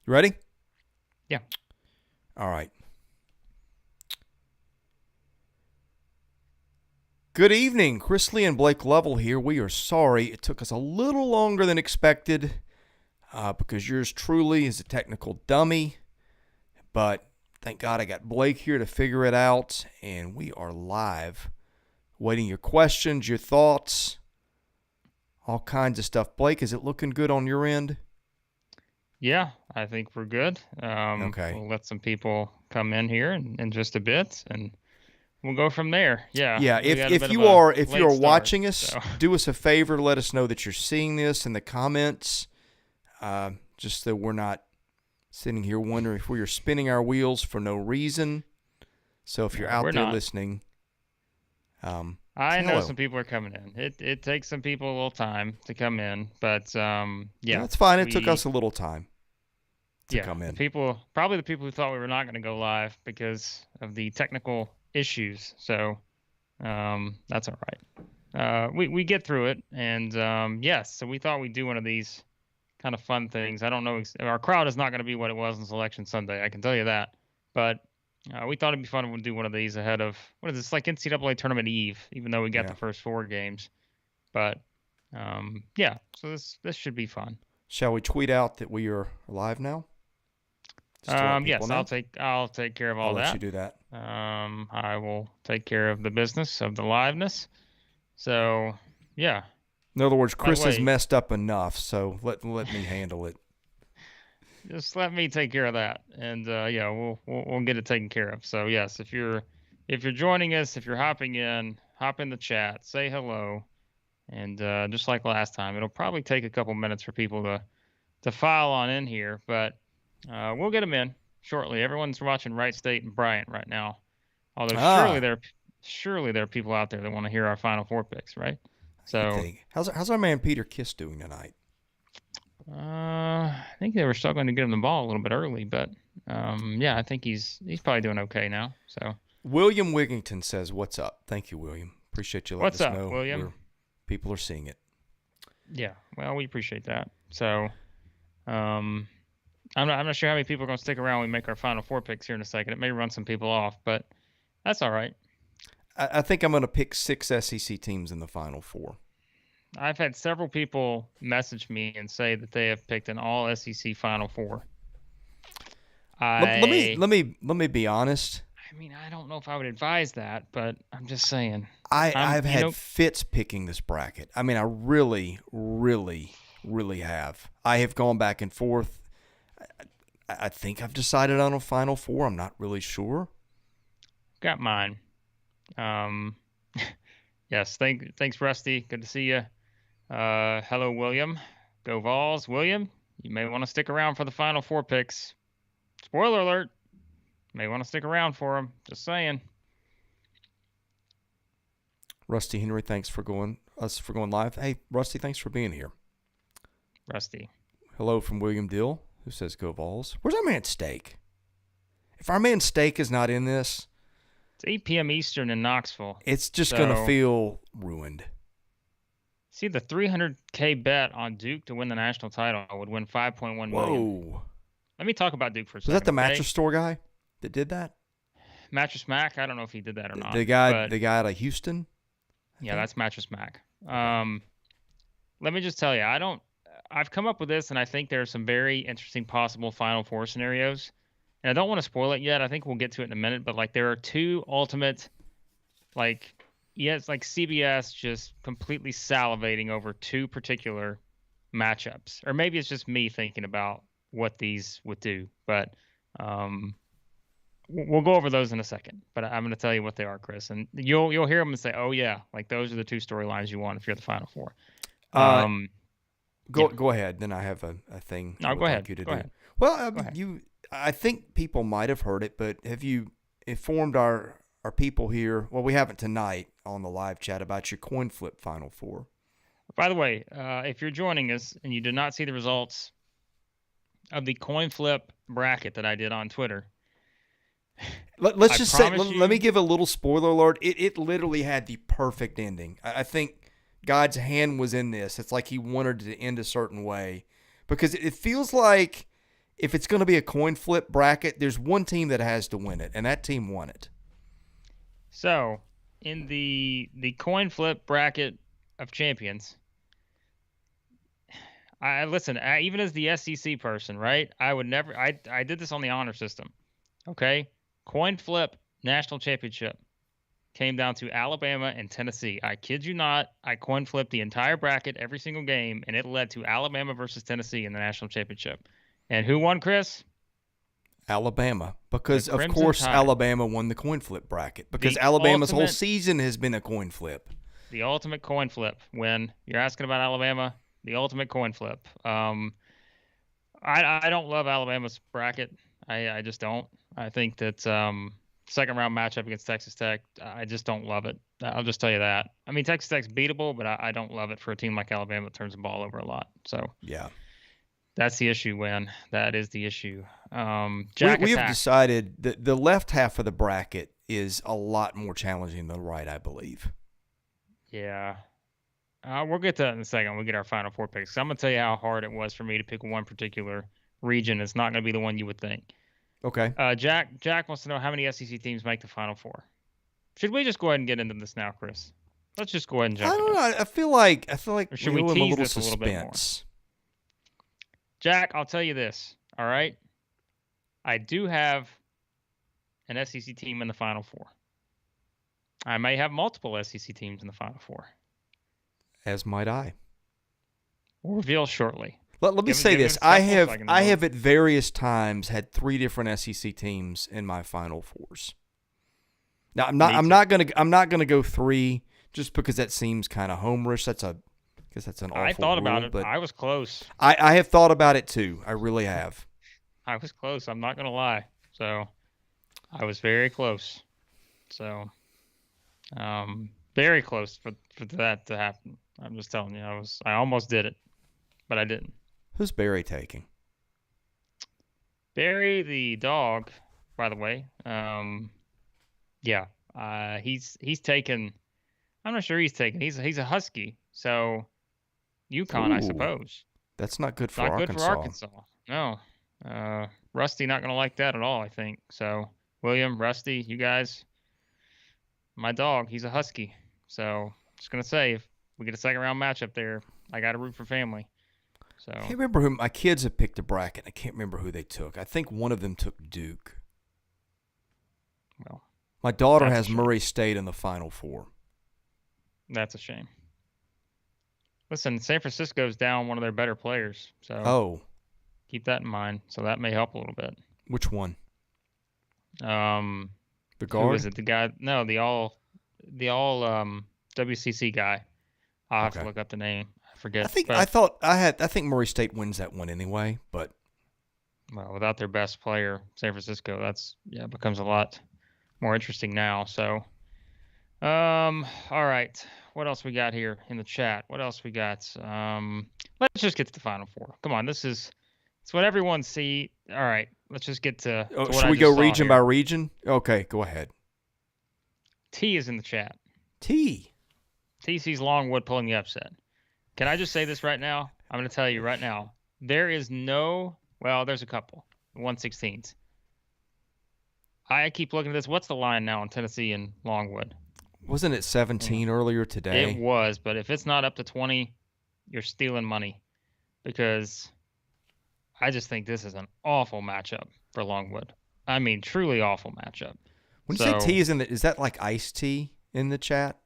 You ready? Yeah. All right. Good evening. Lee and Blake Lovell here. We are sorry it took us a little longer than expected because yours truly is a technical dummy. But thank God I got Blake here to figure it out, and we are live. Waiting your questions, your thoughts, all kinds of stuff. Blake, is it looking good on your end? Yeah, I think we're good. Okay. We'll let some people come in here in just a bit, and we'll go from there. Yeah, Yeah, we got a if bit of you a are late start, watching us, so do us a favor, let us know that you're seeing this in the comments, just so we're not sitting here wondering if we are spinning our wheels for no reason. So if you're no, we're out there not. listening, I say know hello. some people are coming in. It takes some people a little time to come in, but Yeah, yeah, that's fine. It took us we a little time to yeah come the in. people probably the people who thought we were not going to go live because of the technical issues. So that's all right. We get through it, and yes, so we thought we'd do one of these kind of fun things. I don't know. Our crowd is not going to be what it was on Selection Sunday. I can tell you that. But we thought it'd be fun to do one of these ahead of what is this, like NCAA Tournament Eve, even though we got Yeah. the first 4 games. But yeah, so this should be fun. Shall we tweet out that we are live now, just to let people Yes, know? I'll take care of I'll all let you that. do that. I will take care of the business of the liveness. So yeah. In other words, By the Chris has way, messed up enough, so let me handle it. just let me take care of that, and yeah, we'll get it taken care of. So yes, if you're joining us, if you're hopping in, hop in the chat, say hello, and just like last time, it'll probably take a couple minutes for people to file on in here, but we'll get them in shortly. Everyone's watching Wright State and Bryant right now, although Ah, surely there are people out there that want to hear our Final Four picks, right? you So think? How's our man Peter Kiss doing tonight? I think they were struggling to get him the ball a little bit early, but yeah, I think he's probably doing okay now. So William Wigington says, "What's up?" Thank you, William. Appreciate you letting what's us up, know William? where people are seeing it. Yeah, well, we appreciate that. So um, I'm not sure how many people are going to stick around when we make our Final Four picks here in a second. It may run some people off, but that's all right. I think I'm going to pick 6 SEC teams in the Final Four. I've had several people message me and say that they have picked an all SEC Final Four. Let me I let me let me be honest. I mean, I don't know if I would advise that, but I'm just saying. I've You had know, fits picking this bracket. I mean, I really, really, really have. I have gone back and forth. I think I've decided on a Final Four. I'm not really sure. got mine. Um, yes, thanks, Rusty. Good to see you. Hello, William. Go Vols. William, you may want to stick around for the Final Four picks. Spoiler alert. May want to stick around for them. Just saying. Rusty Henry, thanks for going live. Hey, Rusty, thanks for being here. Rusty. Hello from William Dill, who says go Vols. Where's our man Steak? If our man Steak is not in this, It's 8 p.m. Eastern in Knoxville. it's just going to So, feel ruined. see, the 300K bet on Duke to win the national title would win 5.1 million. Whoa. Let me talk about Duke for a Was that second, the okay? mattress store guy that did that? Mattress Mac. I don't know if he did that or not, The guy but out of Houston? I yeah, think? that's Mattress Mac. Let me just tell you, I've come up with this, and I think there are some very interesting possible Final Four scenarios. And I don't want to spoil it yet. I think we'll get to it in a minute. But like, there are two ultimate, like, yes, like CBS just completely salivating over two particular matchups, or maybe it's just me thinking about what these would do. But um, we'll go over those in a second. But I'm going to tell you what they are, Chris, and you'll hear them and say, "Oh yeah, like those are the two storylines you want if you're the Final Four." Uh, Um, go yeah. go ahead. Then I have a thing I No, would go like ahead. you to Go do. ahead. Well, Go ahead. I think people might have heard it, but have you informed our people here? Well, we haven't tonight on the live chat about your coin flip Final Four. By the way, if you're joining us and you did not see the results of the coin flip bracket that I did on Twitter, Let's I just say, promise let me you, give a little spoiler alert. It literally had the perfect ending. I think God's hand was in this. It's like he wanted it to end a certain way because it feels like if it's going to be a coin flip bracket, there's one team that has to win it, and that team won it. So, in the coin flip bracket of champions, listen, even as the SEC person, right? I would never. I did this on the honor system. Okay, coin flip national championship came down to Alabama and Tennessee. I kid you not. I coin flipped the entire bracket, every single game, and it led to Alabama versus Tennessee in the national championship. And who won, Chris? Alabama, because of Crimson course Tide. Alabama won the coin flip bracket because Alabama's whole season has been a coin flip. The ultimate coin flip. When you're asking about Alabama, the ultimate coin flip. I don't love Alabama's bracket. I just don't. I think that second round matchup against Texas Tech, I just don't love it. I'll just tell you that. I mean, Texas Tech's beatable, but I don't love it for a team like Alabama that turns the ball over a lot. So yeah. That's the issue, Win. That is the issue. We have decided that the left half of the bracket is a lot more challenging than the right, I believe. Yeah. We'll get to that in a second when we get our Final Four picks. I'm going to tell you how hard it was for me to pick one particular region. It's not going to be the one you would think. Okay. Jack wants to know how many SEC teams make the Final Four. Should we just go ahead and get into this now, Chris? Let's just go ahead and jump I don't know. I feel like or should we tease this suspense. a little bit more? Jack, I'll tell you this, all right? I do have an SEC team in the Final Four. I may have multiple SEC teams in the Final Four. As might I. We'll reveal shortly. Let me say this. I have at various times had 3 different SEC teams in my Final Fours. Now I'm not gonna go 3 just because that seems kind of homerish. I guess that's an awful I thought about rule, it. but I was close. I have thought about it too. I really have. I was close. I'm not going to lie. So I was very close. So very close for that to happen. I'm just telling you, I almost did it, but I didn't. Who's Barry taking? Barry the dog, by the way. Yeah. He's taken. I'm not sure he's taken. He's a husky. So UConn, I suppose. That's not good for not Arkansas. Good for Arkansas. No. Rusty not going to like that at all, I think. So, William, Rusty, you guys, my dog, he's a husky. So, just going to say, if we get a second round matchup there, I got to root for family. So I can't remember who my kids have picked a bracket. I can't remember who they took. I think one of them took Duke. Well, my daughter has Murray State in the Final Four. That's a shame. Listen, San Francisco's down one of their better players, so keep that in mind. So that may help a little bit. Which one? The guard? Who is it? The guy? No, the all WCC guy. I'll have to look up the name. I forget. I think Murray State wins that one anyway, but without their best player, San Francisco, becomes a lot more interesting now. So, all right. What else we got here in the chat? What else we got? Let's just get to the Final Four. Come on, it's what everyone see. All right, let's just get to. Should we go region by region? Okay, go ahead. T is in the chat. TC's Longwood pulling the upset. Can I just say this right now? I'm going to tell you right now. There is there's a couple. 1/16. I keep looking at this. What's the line now on Tennessee and Longwood? Wasn't it 17 earlier today? It was, but if it's not up to 20, you're stealing money because I just think this is an awful matchup for Longwood. I mean, truly awful matchup. When you say T is that like iced tea in the chat?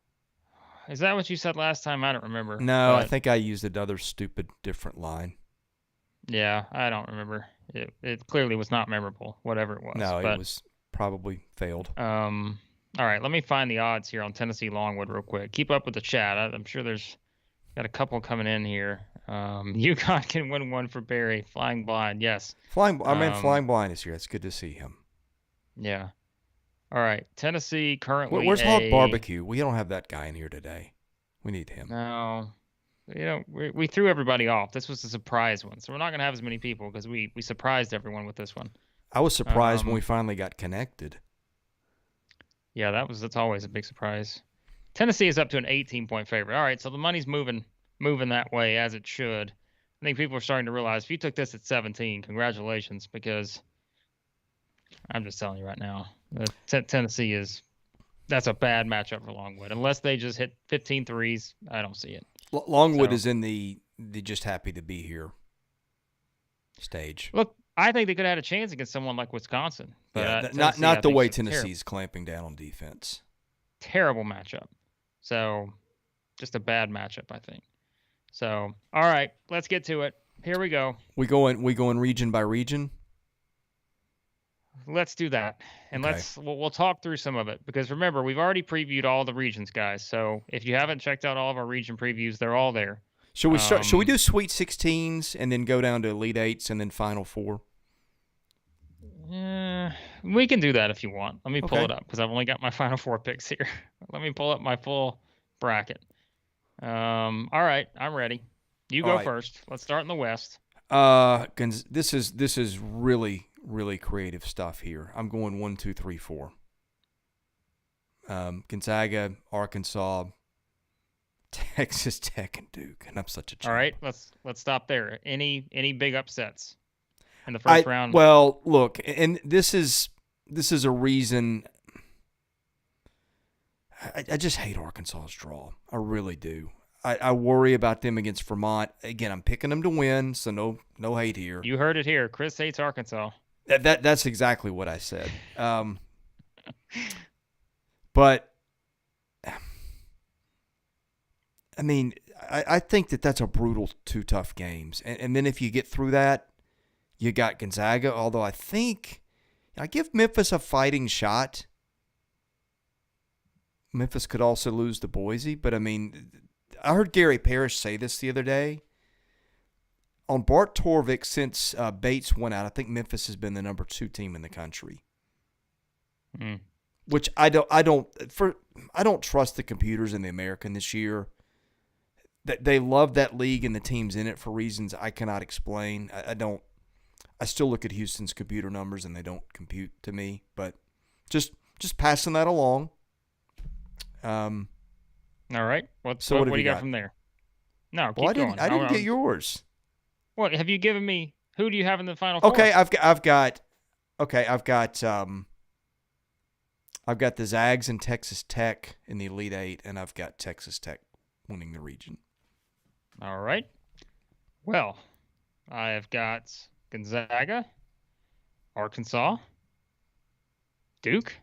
Is that what you said last time? I don't remember. No, I think I used another stupid different line. Yeah, I don't remember. It clearly was not memorable, whatever it was. No, it was probably failed. All right, let me find the odds here on Tennessee Longwood real quick. Keep up with the chat. I'm sure there's got a couple coming in here. UConn can win one for Barry. Flying Blind, yes. Flying Blind is here. It's good to see him. Yeah. All right, Tennessee currently. Where's Hog Barbecue? We don't have that guy in here today. We need him. No. We threw everybody off. This was a surprise one, so we're not going to have as many people because we surprised everyone with this one. I was surprised when we finally got connected. Yeah, that's always a big surprise. Tennessee is up to an 18-point favorite. All right, so the money's moving that way as it should. I think people are starting to realize if you took this at 17, congratulations, because I'm just telling you right now, Tennessee that's a bad matchup for Longwood. Unless they just hit 15 threes, I don't see it. Longwood is in the just happy to be here stage. Look, I think they could have had a chance against someone like Wisconsin. But not the way Tennessee's clamping down on defense. Terrible matchup. So, just a bad matchup, I think. So, all right, let's get to it. Here we go. We going region by region. Let's do that, and Okay. we'll talk through some of it, because remember, we've already previewed all the regions, guys. So if you haven't checked out all of our region previews, they're all there. Should we do Sweet 16s and then go down to Elite 8s and then Final Four? We can do that if you want. Let me pull Okay. it up, because I've only got my Final Four picks here. Let me pull up my full bracket. All right, I'm ready. You go first. Let's start in the West. This is really creative stuff here. I'm going 1, 2, 3, 4. Gonzaga, Arkansas, Texas Tech, and Duke, and I'm such a champ. All right, let's stop there. Any big upsets in the first round? Well, look, and this is a reason. I just hate Arkansas's draw. I really do. I worry about them against Vermont. Again, I'm picking them to win, so no hate here. You heard it here. Chris hates Arkansas. That's exactly what I said. But I mean, I think that's a brutal 2 tough games, and then if you get through that, you got Gonzaga. Although I think I give Memphis a fighting shot. Memphis could also lose to Boise, but I mean, I heard Gary Parrish say this the other day. On Bart Torvik, since Bates went out, I think Memphis has been the number 2 team in the country. Which I don't trust the computers in the American this year. That they love that league and the teams in it for reasons I cannot explain. I still look at Houston's computer numbers and they don't compute to me. But just passing that along. All right. What do you you got got from there? No, keep going. I didn't get yours. What have you given me? Who do you have in the Final Four? Okay, I've got the Zags and Texas Tech in the Elite 8, and I've got Texas Tech winning the region. All right. Well, I have got Gonzaga, Arkansas, Duke,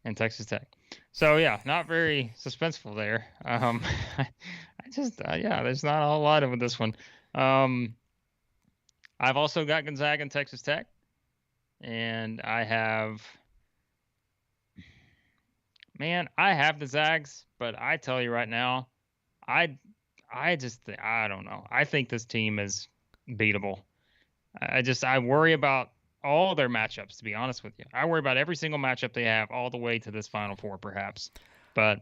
and Texas Tech. So, yeah, not very suspenseful there. There's not a whole lot of this one. I've also got Gonzaga and Texas Tech. And I have the Zags, but I tell you right now, I don't know. I think this team is beatable. I worry about all their matchups, to be honest with you. I worry about every single matchup they have all the way to this Final Four, perhaps. But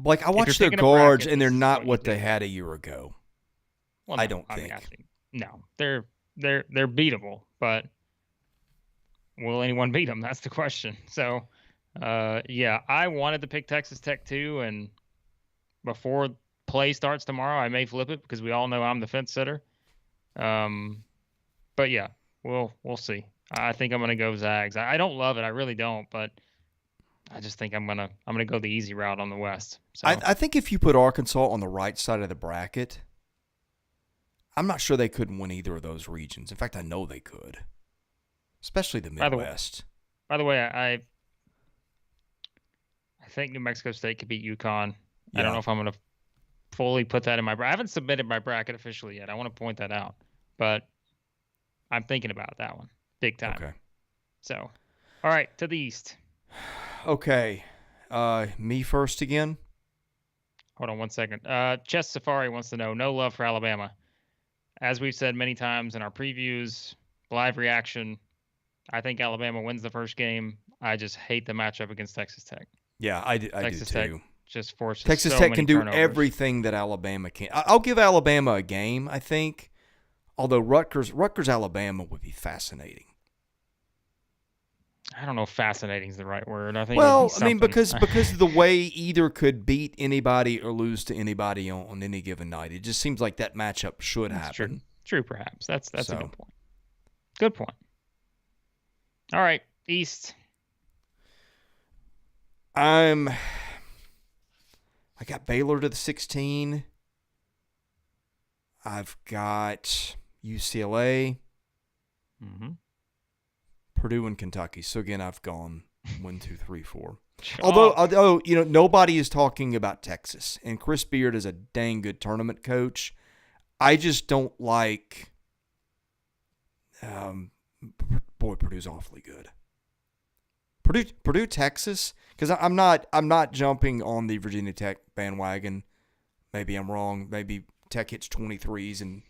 like, I watched their guards, and they're not what they had a year ago. Well, I don't think. No, they're beatable, but will anyone beat them? That's the question. So, I wanted to pick Texas Tech too, and before play starts tomorrow, I may flip it because we all know I'm the fence sitter. But yeah, we'll see. I think I'm gonna go Zags. I don't love it, I really don't, but I just think I'm gonna go the easy route on the West. So I think if you put Arkansas on the right side of the bracket, I'm not sure they couldn't win either of those regions. In fact, I know they could, especially the Midwest. By the way, I think New Mexico State could beat UConn. Yeah. I don't know if I'm going to fully put that in my bracket. I haven't submitted my bracket officially yet. I want to point that out. But I'm thinking about that one big time. Okay. So, all right, to the East. Okay. Me first again? Hold on one second. Chess Safari wants to know, no love for Alabama. As we've said many times in our previews, live reaction, I think Alabama wins the first game. I just hate the matchup against Texas Tech. Yeah, I do Texas too. Tech just forces Texas so Tech many can do turnovers. everything that Alabama can. I'll give Alabama a game, I think. Although Rutgers Alabama would be fascinating. I don't know if fascinating is the right word. I think Well, he's I mean, something. because of the way either could beat anybody or lose to anybody on any given night. It just seems like that matchup should That's true. happen. True, perhaps. That's a So good point. Good point. All right, East. I got Baylor to the 16. I've got UCLA, Mm-hmm. Purdue, and Kentucky. So again, I've gone 1, 2, 3, 4. Oh, Although nobody is talking about Texas, and Chris Beard is a dang good tournament coach. I just don't like. Boy, Purdue's awfully good. Purdue, Texas, because I'm not jumping on the Virginia Tech bandwagon. Maybe I'm wrong. Maybe Tech hits 23s and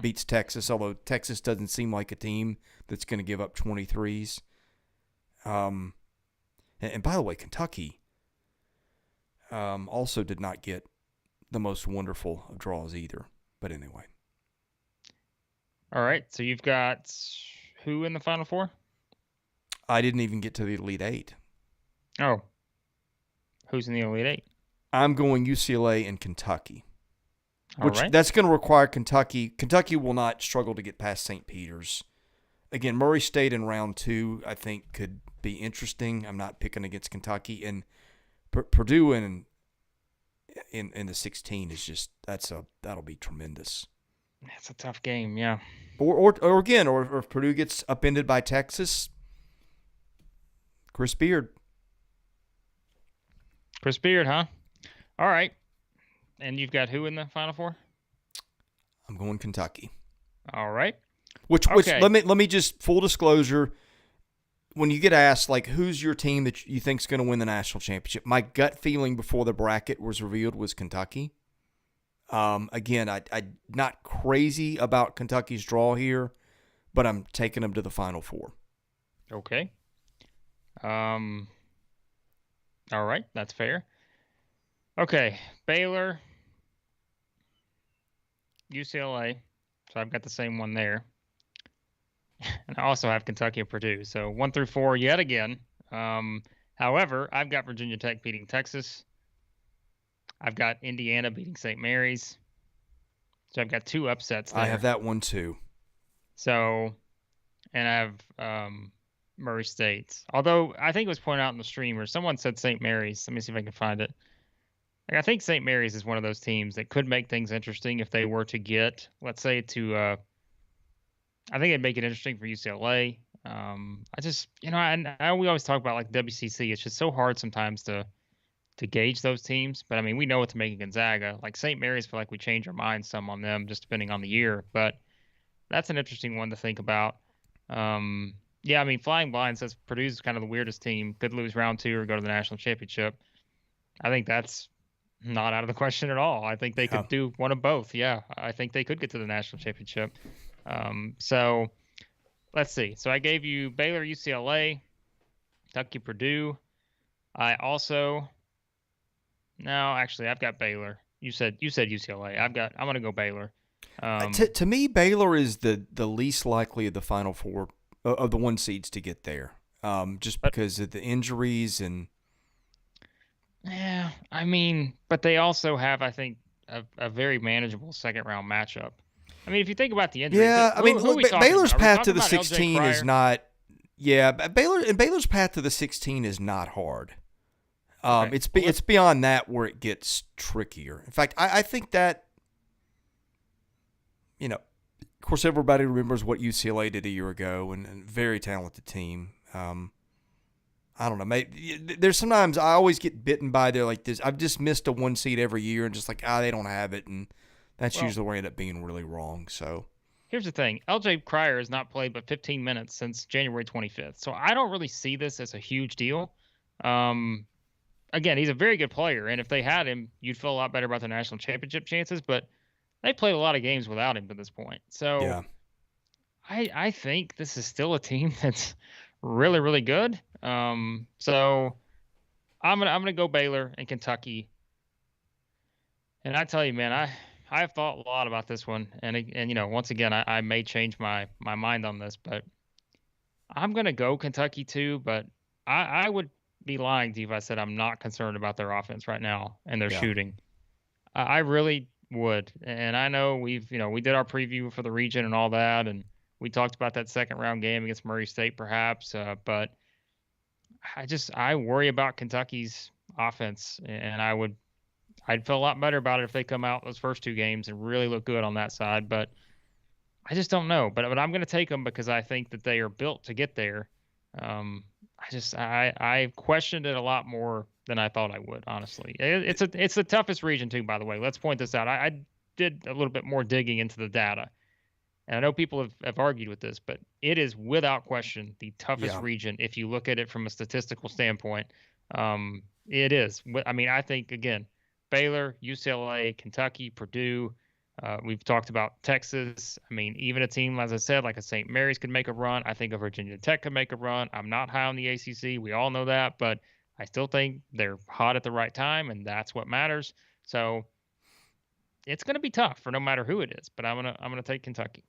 beats Texas, although Texas doesn't seem like a team that's going to give up 23s. And by the way, Kentucky also did not get the most wonderful of draws either. But anyway. all right. So you've got who in the Final Four? I didn't even get to the Elite Eight. Oh, who's in the Elite Eight? I'm going UCLA and Kentucky. All right. That's going to require Kentucky. Kentucky will not struggle to get past St. Peter's. Again, Murray State in round 2, I think, could be interesting. I'm not picking against Kentucky. And Purdue in the 16 is just that'll be tremendous. That's a tough game, yeah. Or if Purdue gets upended by Texas, Chris Beard. Chris Beard, huh? All right. And you've got who in the Final Four? I'm going Kentucky. All right. Which Okay. let me just full disclosure. When you get asked like who's your team that you think's going to win the national championship, my gut feeling before the bracket was revealed was Kentucky. Again, I'm not crazy about Kentucky's draw here, but I'm taking them to the Final Four. Okay. All right, that's fair. Okay, Baylor, UCLA. So I've got the same one there. And I also have Kentucky and Purdue. So 1 through 4 yet again. However, I've got Virginia Tech beating Texas. I've got Indiana beating St. Mary's. So I've got 2 upsets there. I have that one too. So, and I have Murray State. Although I think it was pointed out in the stream where someone said St. Mary's. Let me see if I can find it. Like, I think St. Mary's is one of those teams that could make things interesting if they were to get, let's say, to I think it'd make it interesting for UCLA. I just, we always talk about like WCC. It's just so hard sometimes to gauge those teams. But I mean, we know what to make of Gonzaga. Like St. Mary's, feel like we change our minds some on them just depending on the year. But that's an interesting one to think about. Yeah, I mean, Flying Blind says Purdue's kind of the weirdest team. Could lose round 2 or go to the national championship. I think that's not out of the question at all. I think they could do one of both. Yeah, I think they could get to the national championship. So let's see. So I gave you Baylor, UCLA, Kentucky, Purdue. I've got Baylor. You said UCLA. I'm going to go Baylor. To me, Baylor is the least likely of the Final Four of the 1 seeds to get there, just because of the injuries and. Yeah, I mean, but they also have, I think, a very manageable second round matchup. I mean, if you think about the injuries, Baylor's path to the 16 is not. Yeah, Baylor's path to the 16 is not hard. Okay. It's beyond that where it gets trickier. In fact, I think that, of course, everybody remembers what UCLA did a year ago, and very talented team. I don't know. Maybe there's sometimes I always get bitten by there like this. I've just missed a 1 seed every year and just like they don't have it, and that's usually where I end up being really wrong. So here's the thing: LJ Cryer has not played but 15 minutes since January 25th, so I don't really see this as a huge deal. Again, he's a very good player, and if they had him, you'd feel a lot better about the national championship chances. But they played a lot of games without him to this point, so yeah. I think this is still a team that's really, really good. So I'm gonna go Baylor and Kentucky. And I tell you, man, I've thought a lot about this one, and once again, I may change my mind on this, but I'm gonna go Kentucky too, but I would be lying to you if I said I'm not concerned about their offense right now and their Yeah. shooting. I really would, and I know we did our preview for the region and all that, and we talked about that second round game against Murray State, perhaps. But I worry about Kentucky's offense, and I'd feel a lot better about it if they come out those first two games and really look good on that side. But I just don't know. But I'm going to take them because I think that they are built to get there. I questioned it a lot more than I thought I would. Honestly, it's the toughest region too. By the way, let's point this out. I did a little bit more digging into the data, and I know people have argued with this, but it is without question the toughest Yeah. region if you look at it from a statistical standpoint. It is. I mean, I think again, Baylor, UCLA, Kentucky, Purdue. We've talked about Texas. I mean, even a team, as I said, like a St. Mary's could make a run. I think a Virginia Tech could make a run. I'm not high on the ACC. We all know that, but I still think they're hot at the right time, and that's what matters. So it's going to be tough for no matter who it is. But I'm gonna take Kentucky.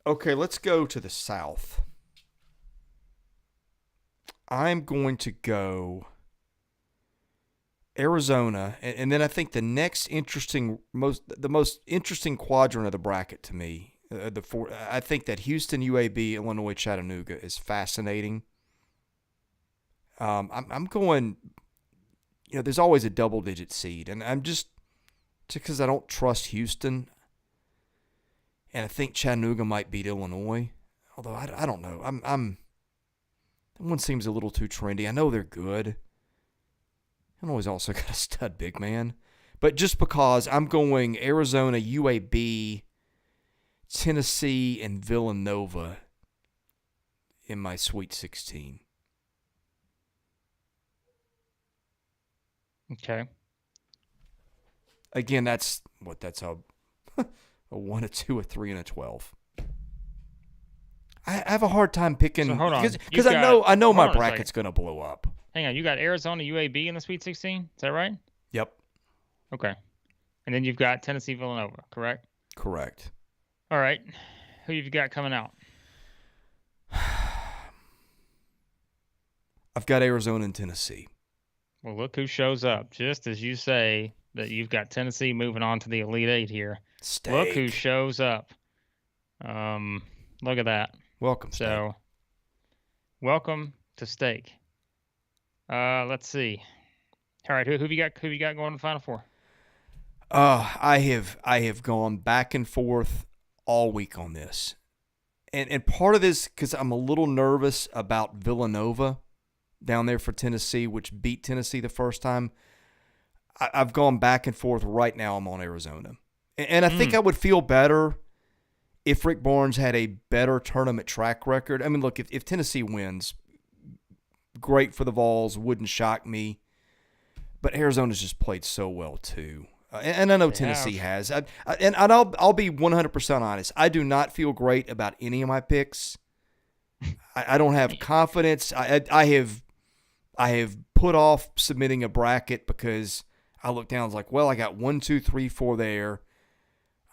Okay, let's go to the South. I'm going to go Arizona, and then I think the next the most interesting quadrant of the bracket to me, I think that Houston, UAB, Illinois, Chattanooga is fascinating. I'm going. There's always a double-digit seed, and I'm just because I don't trust Houston, and I think Chattanooga might beat Illinois. Although I don't know. That one seems a little too trendy. I know they're good. Illinois also got a stud big man. But just because I'm going Arizona, UAB, Tennessee, and Villanova in my Sweet 16. Okay. Again, that's a a 1, a 2, a 3, and a 12. I have a hard time picking So hold on. because I know my bracket's going to blow up. Hang on, you got Arizona, UAB in the Sweet 16. Is that right? Yep. Okay. And then you've got Tennessee, Villanova, correct? Correct. All right. Who have you got coming out? I've got Arizona and Tennessee. Well, look who shows up. Just as you say that you've got Tennessee moving on to the Elite Eight here. Steak. Look who shows up. Look at that. Welcome, Steak. So, welcome to Steak. Let's see. All right, who have you got? Who have you got going to the Final Four? I have gone back and forth all week on this, and part of this because I'm a little nervous about Villanova down there for Tennessee, which beat Tennessee the first time. I've gone back and forth. Right now, I'm on Arizona, and I think I would feel better if Rick Barnes had a better tournament track record. I mean, look, if Tennessee wins, great for the Vols, wouldn't shock me. But Arizona's just played so well too, and I know Tennessee has. And I'll be 100% honest. I do not feel great about any of my picks. I don't have confidence. I have put off submitting a bracket because I looked down. I was like, well, I got 1, 2, 3, 4 there.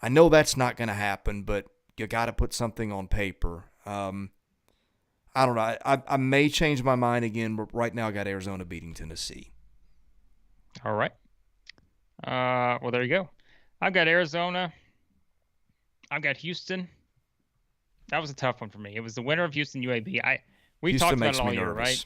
I know that's not going to happen, but you got to put something on paper. I don't know. I may change my mind again, but right now I got Arizona beating Tennessee. All right. Well, there you go. I've got Arizona. I've got Houston. That was a tough one for me. It was the winner of Houston UAB. We talked about it all year, right?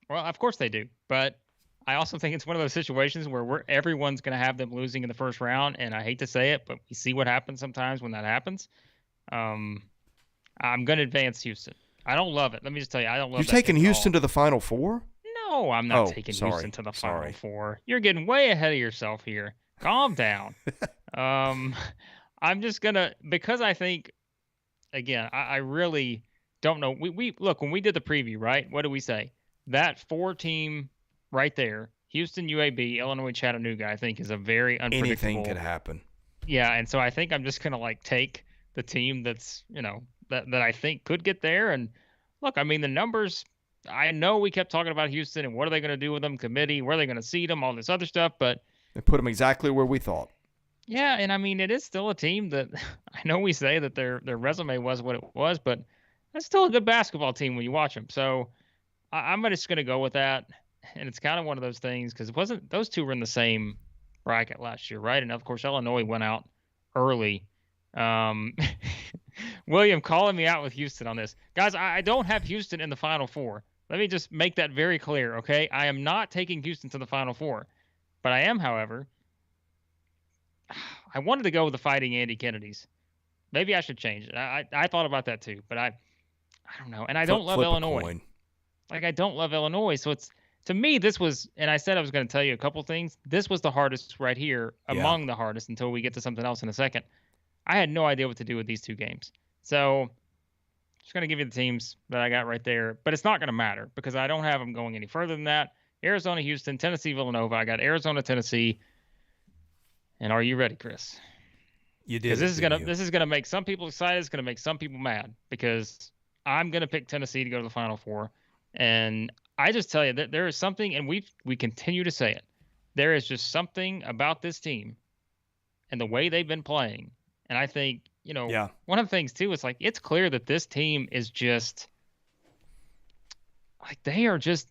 Well, of course they do, but I also think it's one of those situations where everyone's going to have them losing in the first round, and I hate to say it, but we see what happens sometimes when that happens. I'm going to advance Houston. I don't love it. Let me just tell you, I don't love it. You're taking Houston to the Final Four? No, I'm not taking Houston to the Final Four. You're getting way ahead of yourself here. Calm down. I'm just going to, because I think, again, I really don't know. We look, when we did the preview, right? What did we say? That 4-team right there, Houston, UAB, Illinois, Chattanooga, I think is a very unpredictable. Anything could happen. Yeah, and so I think I'm just going to take the team that's, that I think could get there. And look, I mean, the numbers, I know we kept talking about Houston and what are they going to do with them, committee, where are they going to seed them, all this other stuff, but they put them exactly where we thought. Yeah, and I mean, it is still a team that I know we say that their resume was what it was, but that's still a good basketball team when you watch them. So I'm just going to go with that. And it's kind of one of those things because it wasn't those two were in the same bracket last year, right? And of course, Illinois went out early. Um, William calling me out with Houston on this. Guys, I don't have Houston in the Final Four. Let me just make that very clear, okay? I am not taking Houston to the Final Four. But I am, however, I wanted to go with the Fighting Andy Kennedys. Maybe I should change it. I thought about that too, but I don't know. And I don't love Flip a Illinois. coin. Like, I don't love Illinois. So it's, to me, this was, and I said I was going to tell you a couple things. This was the hardest right here, Yeah. among the hardest, until we get to something else in a second. I had no idea what to do with these two games. So just going to give you the teams that I got right there. But it's not going to matter because I don't have them going any further than that. Arizona, Houston, Tennessee, Villanova. I got Arizona, Tennessee. And are you ready, Chris? You did. Because this is gonna make some people excited. It's gonna make some people mad because I'm gonna pick Tennessee to go to the Final Four. And I just tell you that there is something, and we continue to say it. There is just something about this team and the way they've been playing. And I think, one of the things too is like it's clear that this team is just like they are just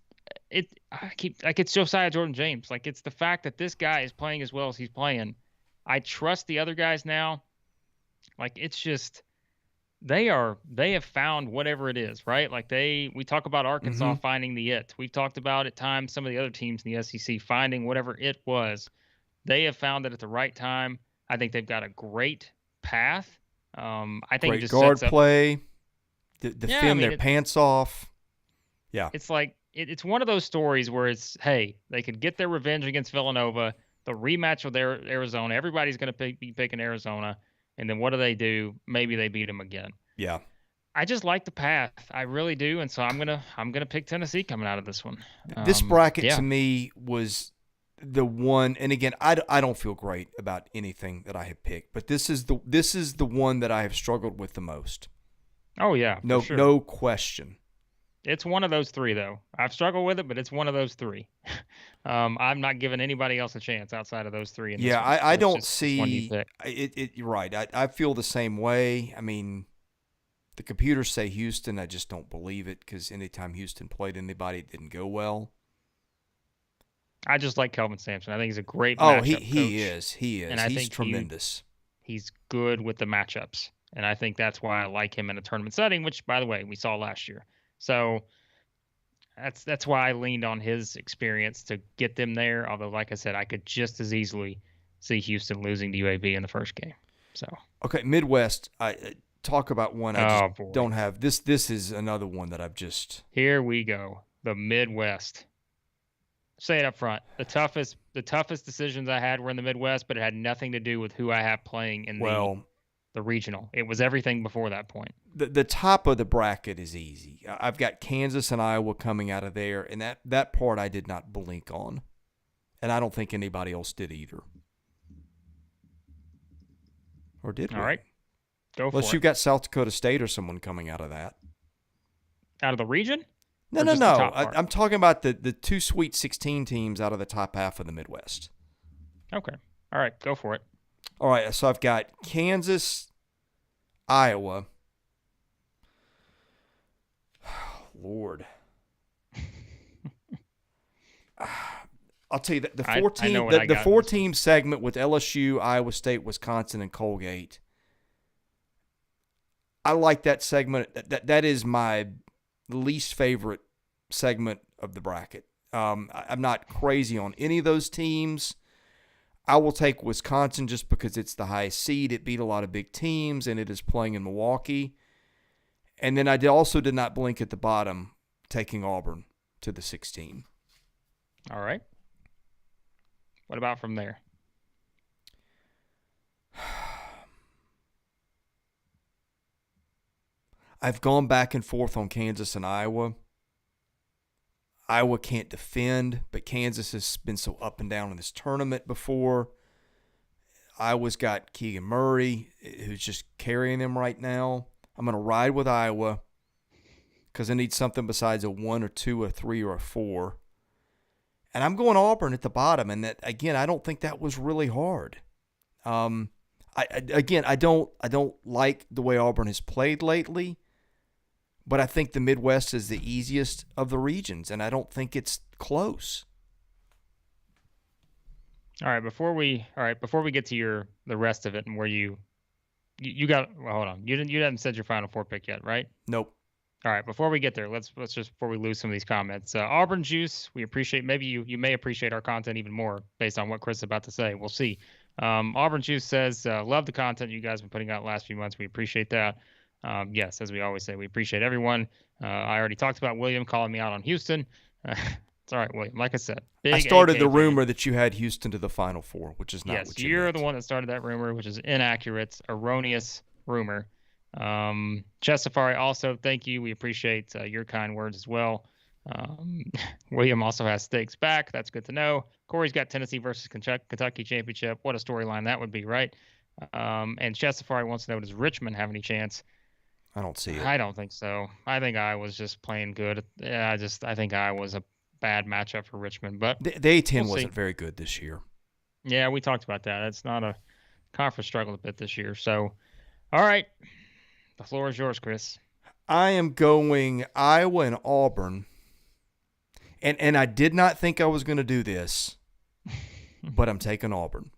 it's Josiah Jordan James. Like it's the fact that this guy is playing as well as he's playing. I trust the other guys now. Like it's just they have found whatever it is, right? Like we talk about Arkansas finding the it. We've talked about at times some of the other teams in the SEC finding whatever it was. They have found it at the right time. I think they've got a great path. I think great it just guard sets up, play, defend their pants off. Yeah, it's like it's one of those stories where it's, hey, they could get their revenge against Villanova, the rematch with Arizona. Everybody's going to be picking Arizona, and then what do? Maybe they beat them again. Yeah. I just like the path, I really do, and so I'm gonna pick Tennessee coming out of this one. This bracket to me was the one, and again, I don't feel great about anything that I have picked, but this is the one that I have struggled with the most. Oh yeah, no question. It's one of those three, though. I've struggled with it, but it's one of those three. I'm not giving anybody else a chance outside of those three. I don't see it. You're right. I feel the same way. I mean, the computers say Houston. I just don't believe it because anytime Houston played anybody, it didn't go well. I just like Kelvin Sampson. I think he's a great matchup coach. He is. And he's tremendous. He's good with the matchups, and I think that's why I like him in a tournament setting, which, by the way, we saw last year. So that's why I leaned on his experience to get them there. Although, like I said, I could just as easily see Houston losing to UAB in the first game. So okay, Midwest. I talk about one I just don't have. This is another one that I've just. Here we go. The Midwest. Say it up front. The toughest decisions I had were in the Midwest, but it had nothing to do with who I have playing in the regional. It was everything before that point. The top of the bracket is easy. I've got Kansas and Iowa coming out of there, and that part I did not blink on. And I don't think anybody else did either. Or did we? All right. Go for it. Unless you've got South Dakota State or someone coming out of that. Out of the region? No. I'm talking about the two Sweet 16 teams out of the top half of the Midwest. Okay. All right. Go for it. All right. So I've got Kansas, Iowa. Lord. I'll tell you that the 4-team segment with LSU, Iowa State, Wisconsin, and Colgate. I like that segment. That is my least favorite segment of the bracket. I'm not crazy on any of those teams. I will take Wisconsin just because it's the highest seed. It beat a lot of big teams, and it is playing in Milwaukee. And then I also did not blink at the bottom, taking Auburn to the 16. All right. What about from there? I've gone back and forth on Kansas and Iowa. Iowa can't defend, but Kansas has been so up and down in this tournament before. Iowa's got Keegan Murray, who's just carrying them right now. I'm going to ride with Iowa because I need something besides a 1 or 2 or 3 or a 4. And I'm going Auburn at the bottom, and that again, I don't think that was really hard. I don't like the way Auburn has played lately, but I think the Midwest is the easiest of the regions, and I don't think it's close. All right, before we get to the rest of it and where you got, well, hold on. You haven't said your Final Four pick yet, right? Nope. All right, before we get there, let's just, before we lose some of these comments. Auburn Juice, we appreciate, maybe you may appreciate our content even more based on what Chris is about to say. We'll see. Auburn Juice says, love the content you guys have been putting out the last few months. We appreciate that. Yes, as we always say, we appreciate everyone. I already talked about William calling me out on Houston. It's all right, William. Like I said, I started AK the fan. rumor that you had Houston to the Final Four, which is not what you you're meant. the one that started that rumor, which is inaccurate, erroneous rumor. Chessafari, also, thank you. We appreciate your kind words as well. William also has stakes back. That's good to know. Corey's got Tennessee versus Kentucky championship. What a storyline that would be, right? And Chessafari wants to know, does Richmond have any chance? I don't see it. I don't think so. I think I was just playing good. I think I was a bad matchup for Richmond. But the A-10 we'll wasn't very good this year. Yeah, we talked about that. It's not a conference struggle a bit this year. So, all right. The floor is yours, Chris. I am going Iowa and Auburn. And I did not think I was going to do this, but I'm taking Auburn.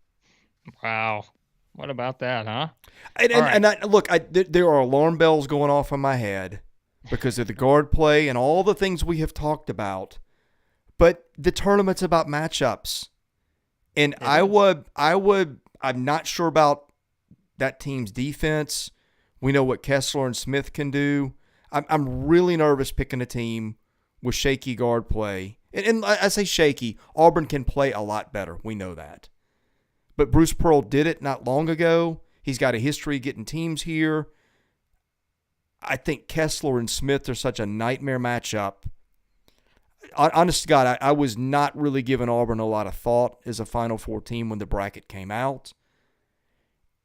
Wow. What about that, huh? There are alarm bells going off in my head because of the guard play and all the things we have talked about. But the tournament's about matchups. And Iowa, I'm not sure about that team's defense. We know what Kessler and Smith can do. I'm really nervous picking a team with shaky guard play. And I say shaky. Auburn can play a lot better. We know that. But Bruce Pearl did it not long ago. He's got a history getting teams here. I think Kessler and Smith are such a nightmare matchup. Honest to God, I was not really giving Auburn a lot of thought as a Final Four team when the bracket came out.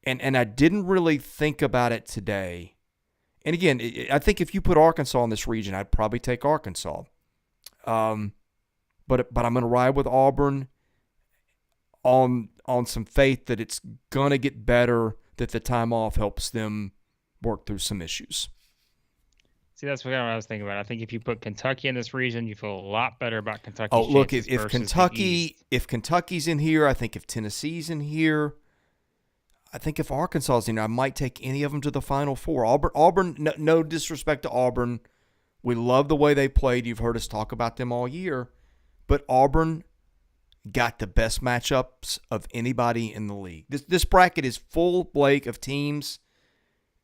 And I didn't really think about it today. And again, I think if you put Arkansas in this region, I'd probably take Arkansas. But I'm going to ride with Auburn on some faith that it's going to get better, that the time off helps them work through some issues. See, that's what I was thinking about. I think if you put Kentucky in this region, you feel a lot better about Kentucky. Oh, look, if Kentucky's in here, I think if Tennessee's in here, I think if Arkansas's in here, I might take any of them to the Final Four. Auburn, no disrespect to Auburn. We love the way they played. You've heard us talk about them all year. But Auburn got the best matchups of anybody in the league. This bracket is full, Blake, of teams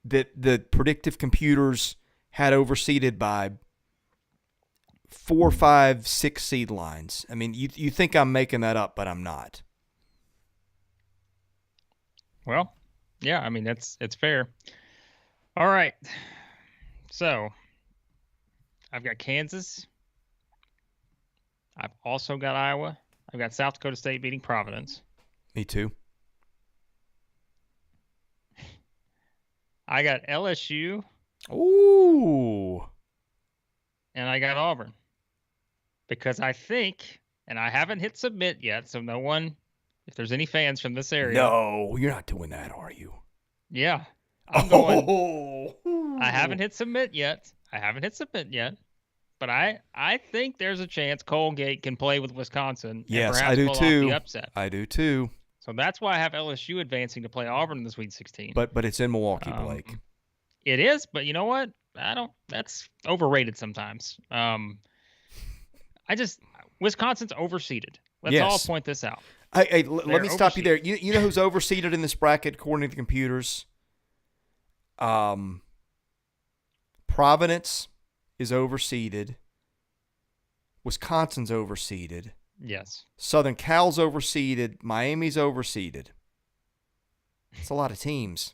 that the predictive computers had overseeded by 4, 5, 6 seed lines. I mean, you think I'm making that up, but I'm not. Well, yeah, I mean, it's fair. All right. So, I've got Kansas. I've also got Iowa. I've got South Dakota State beating Providence. Me too. I got LSU. Ooh. And I got Auburn. Because I think, and I haven't hit submit yet, so no one, if there's any fans from this area. No, you're not doing that, are you? Yeah. I'm going. I haven't hit submit yet. But I think there's a chance Colgate can play with Wisconsin. Yes, and I do pull too. Off the upset. I do too. So that's why I have LSU advancing to play Auburn in the Sweet 16. But it's in Milwaukee, Blake. It is, but you know what? That's overrated sometimes. Wisconsin's overseeded. Let's all point this out. Hey, let me stop you there. You know who's overseeded in this bracket according to the computers? Providence is overseeded. Wisconsin's overseeded. Yes. Southern Cal's overseeded. Miami's overseeded. It's a lot of teams.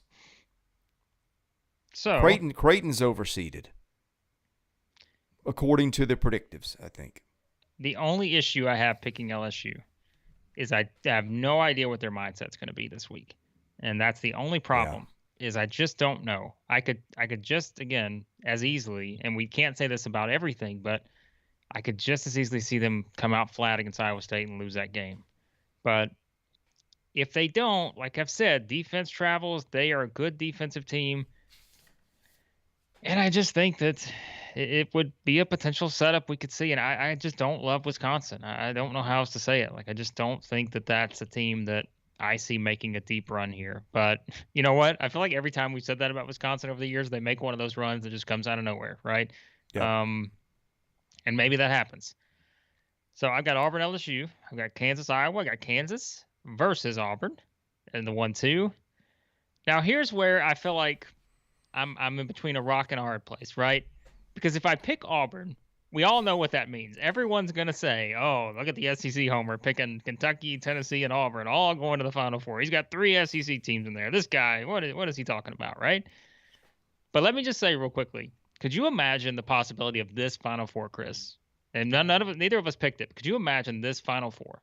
So Creighton's overseeded, according to the predictives, I think. The only issue I have picking LSU is I have no idea what their mindset's going to be this week, and that's the only problem. Is I just don't know. I could just, again, as easily, and we can't say this about everything, but I could just as easily see them come out flat against Iowa State and lose that game. But if they don't, like I've said, defense travels. They are a good defensive team. And I just think that it would be a potential setup we could see. And I just don't love Wisconsin. I don't know how else to say it. Like, I just don't think that that's a team that I see making a deep run here. But you know what? I feel like every time we've said that about Wisconsin over the years, they make one of those runs that just comes out of nowhere, right? Yep. And maybe that happens. So I've got Auburn, LSU. I've got Kansas, Iowa. I got Kansas versus Auburn in the 1-2. Now here's where I feel like I'm in between a rock and a hard place, right? Because if I pick Auburn, we all know what that means. Everyone's gonna say, "Oh, look at the SEC homer picking Kentucky, Tennessee, and Auburn, all going to the Final Four. He's got 3 SEC teams in there. This guy, what is he talking about, right?" But let me just say real quickly, could you imagine the possibility of this Final Four, Chris? And neither of us picked it. Could you imagine this Final Four?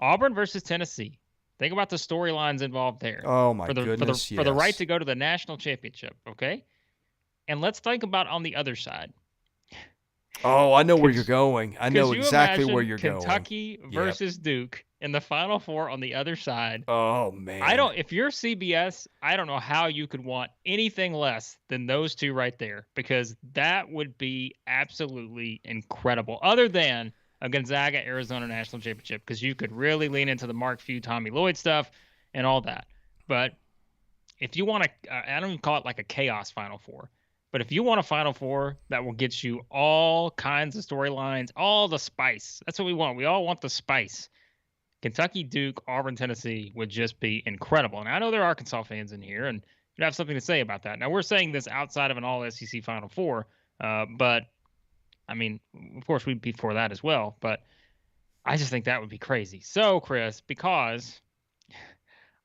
Auburn versus Tennessee. Think about the storylines involved there. Oh my goodness, for the right to go to the national championship, okay? And let's think about on the other side. Oh, I know where you're going. I know exactly where you're going. Kentucky versus Duke in the Final Four on the other side. Oh man. If you're CBS, I don't know how you could want anything less than those two right there, because that would be absolutely incredible. Other than a Gonzaga Arizona national championship, because you could really lean into the Mark Few, Tommy Lloyd stuff and all that. But if you want to, I don't even call it like a chaos Final Four, but if you want a Final Four that will get you all kinds of storylines, all the spice, that's what we want. We all want the spice. Kentucky, Duke, Auburn, Tennessee would just be incredible. And I know there are Arkansas fans in here, and you'd have something to say about that. Now, we're saying this outside of an all-SEC Final Four, but, I mean, of course, we'd be for that as well. But I just think that would be crazy. So, Chris, because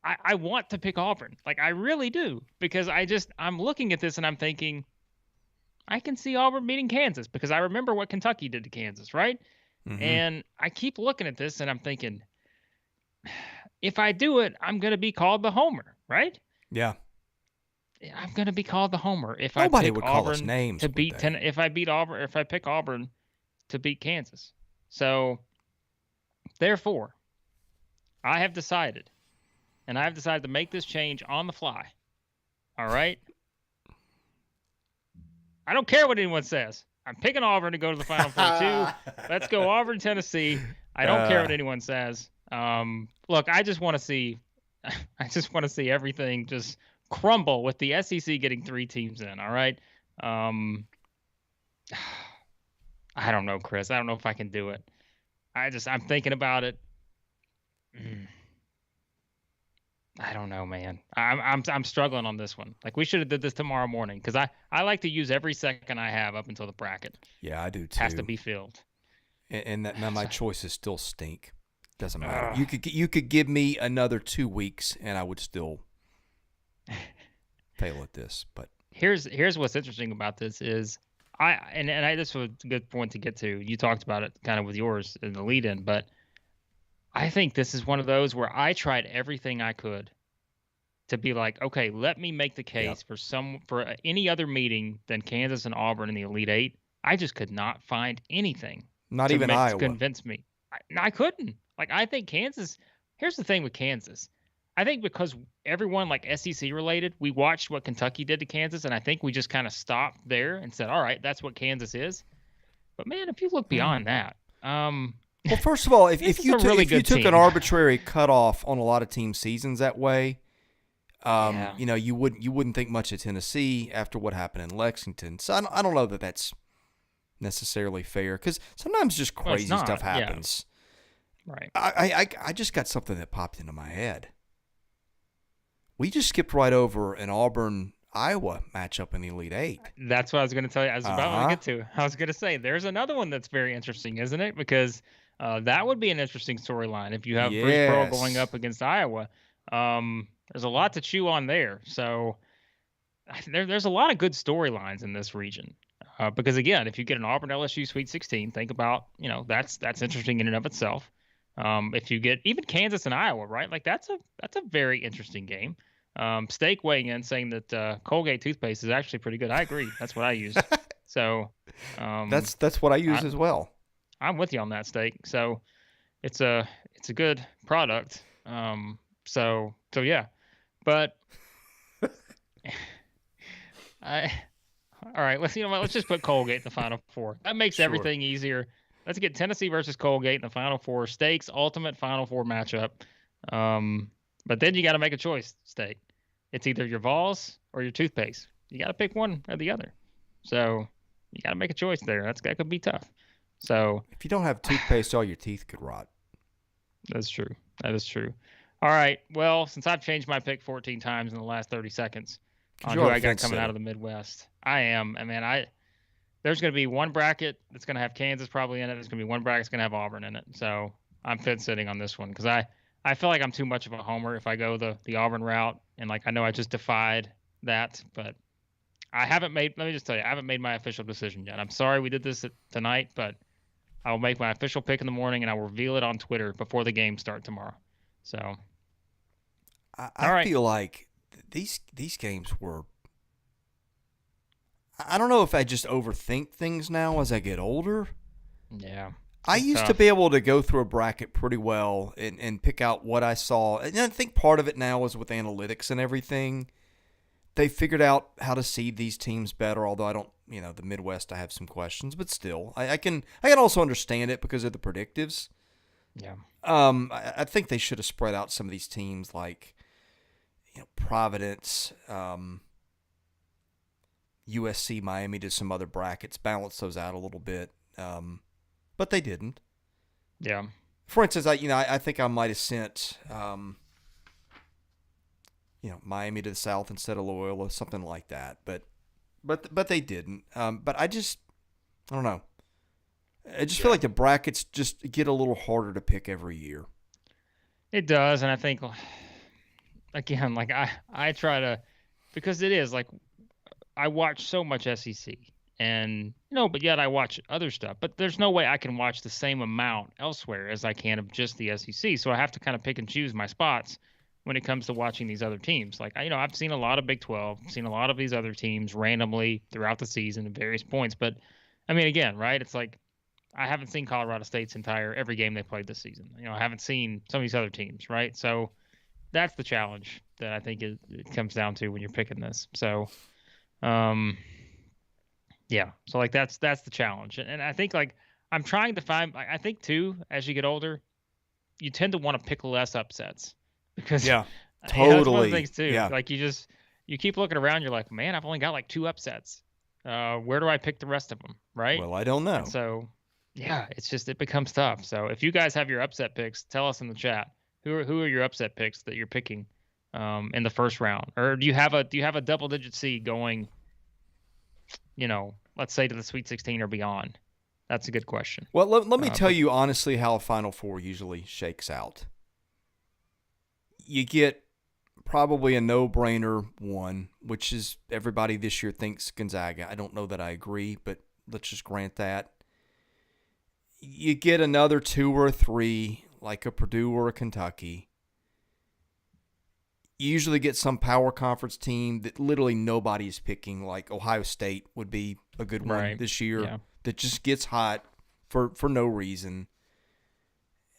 I want to pick Auburn. Like, I really do. Because I'm looking at this and I'm thinking, I can see Auburn beating Kansas, because I remember what Kentucky did to Kansas, right? Mm-hmm. And I keep looking at this and I'm thinking, if I do it, I'm going to be called the homer, right? Yeah. I'm going to be called the homer if Nobody I pick would Auburn call us names to beat if I beat Auburn, if I pick Auburn to beat Kansas. So, therefore, I have decided to make this change on the fly. All right? I don't care what anyone says. I'm picking Auburn to go to the Final Four too. Let's go Auburn, Tennessee. I don't care what anyone says. Look, I just want to see everything just crumble with the SEC getting 3 teams in. All right. I don't know, Chris. I don't know if I can do it. I'm thinking about it. I don't know, man. I'm struggling on this one. Like, we should have did this tomorrow morning, because I like to use every second I have up until the bracket. Yeah, I do too. Has to be filled. And now my choices still stink. Doesn't matter. You could give me another 2 weeks and I would still fail at this. But here's what's interesting about this is this was a good point to get to. You talked about it kind of with yours in the lead in, but I think this is one of those where I tried everything I could to be like, okay, let me make the case for any other meeting than Kansas and Auburn in the Elite Eight. I just could not find anything. Not even Iowa. To convince me. I couldn't. Like, I think Kansas. Here's the thing with Kansas. I think because everyone, like, SEC related, we watched what Kentucky did to Kansas, and I think we just kind of stopped there and said, all right, that's what Kansas is. But man, if you look beyond that, well, first of all, if you took an arbitrary cutoff on a lot of team seasons that way, you know, you wouldn't think much of Tennessee after what happened in Lexington. So I don't know that that's necessarily fair, because sometimes just crazy stuff happens. Yeah. Right. I just got something that popped into my head. We just skipped right over an Auburn-Iowa matchup in the Elite Eight. That's what I was going to tell you. I was about to get to. I was going to say, there's another one that's very interesting, isn't it? Because that would be an interesting storyline if you have Bruce Pearl going up against Iowa. There's a lot to chew on there. So there's a lot of good storylines in this region. Because again, if you get an Auburn LSU Sweet 16, think about, you know, that's interesting in and of itself. If you get even Kansas and Iowa, right? Like, that's a very interesting game. Steak weighing in saying that Colgate toothpaste is actually pretty good. I agree. That's what I use. So that's what I use as well. I'm with you on that, Steak. So it's a good product. So yeah, but All right, let's let's just put Colgate in the Final Four. That makes Sure. everything easier. Let's get Tennessee versus Colgate in the Final Four. State's ultimate Final Four matchup. Um, but then you got to make a choice, State. It's either your Vols or your toothpaste. You got to pick one or the other. So you got to make a choice there. That could be tough. So If you don't have toothpaste, all your teeth could rot. that's true. That is true. All right. Well, since I've changed my pick 14 times in the last 30 seconds Because on you're who a I got fence coming out sitter. of the Midwest, I am. I mean, there's going to be one bracket that's going to have Kansas probably in it. There's going to be one bracket that's going to have Auburn in it. So I'm fence sitting on this one because I feel like I'm too much of a homer if I go the Auburn route. And like I know I just defied that, but I haven't made. Let me just tell you, I haven't made my official decision yet. I'm sorry we did this tonight, but I will make my official pick in the morning and I will reveal it on Twitter before the games start tomorrow. So I all right, feel like these games were. I don't know if I just overthink things now as I get older. yeah, I it's used to tough. be able to go through a bracket pretty well and pick out what I saw. And I think part of it now is with analytics and everything. They figured out how to seed these teams better, although I don't, the Midwest, I have some questions, but still, I can also understand it because of the predictives. Yeah, I think they should have spread out some of these teams like, Providence, USC, Miami to some other brackets, balance those out a little bit. But they didn't. yeah, For instance, I think I might have sent Miami to the South instead of Loyola, something like that. But they didn't. But I don't know. I just feel like the brackets just get a little harder to pick every year. it does. And I think again, like I try to because it is like I watch so much SEC and but yet I watch other stuff. But there's no way I can watch the same amount elsewhere as I can of just the SEC. So I have to kind of pick and choose my spots when it comes to watching these other teams. Like I've seen a lot of Big 12, seen a lot of these other teams randomly throughout the season at various points. But I mean, again, right? It's like I haven't seen Colorado State's entire every game they played this season. I haven't seen some of these other teams, right? So that's the challenge that I think it comes down to when you're picking this. So um, yeah. So like that's the challenge, and I think like I'm trying to find. I think too, as you get older, you tend to want to pick less upsets because Yeah, that's one of the totally. things too. Yeah. Like you keep looking around, you're like, man, I've only got like two upsets. Where do I pick the rest of them, right? Well, I don't And know. so yeah, it becomes tough. So if you guys have your upset picks, tell us in the chat. Who are your upset picks that you're picking in the first round, or do you have a double digit seed going? Let's say to the Sweet 16 or beyond? That's a good question. Well, let me tell But you honestly how a Final Four usually shakes out. You get probably a no-brainer one, which is everybody this year thinks Gonzaga. I don't know that I agree, but let's just grant that. You get another two or three, like a Purdue or a Kentucky. You usually get some power conference team that literally nobody is picking, like Ohio State would be a good one right, this year, yeah, that just gets hot for no reason.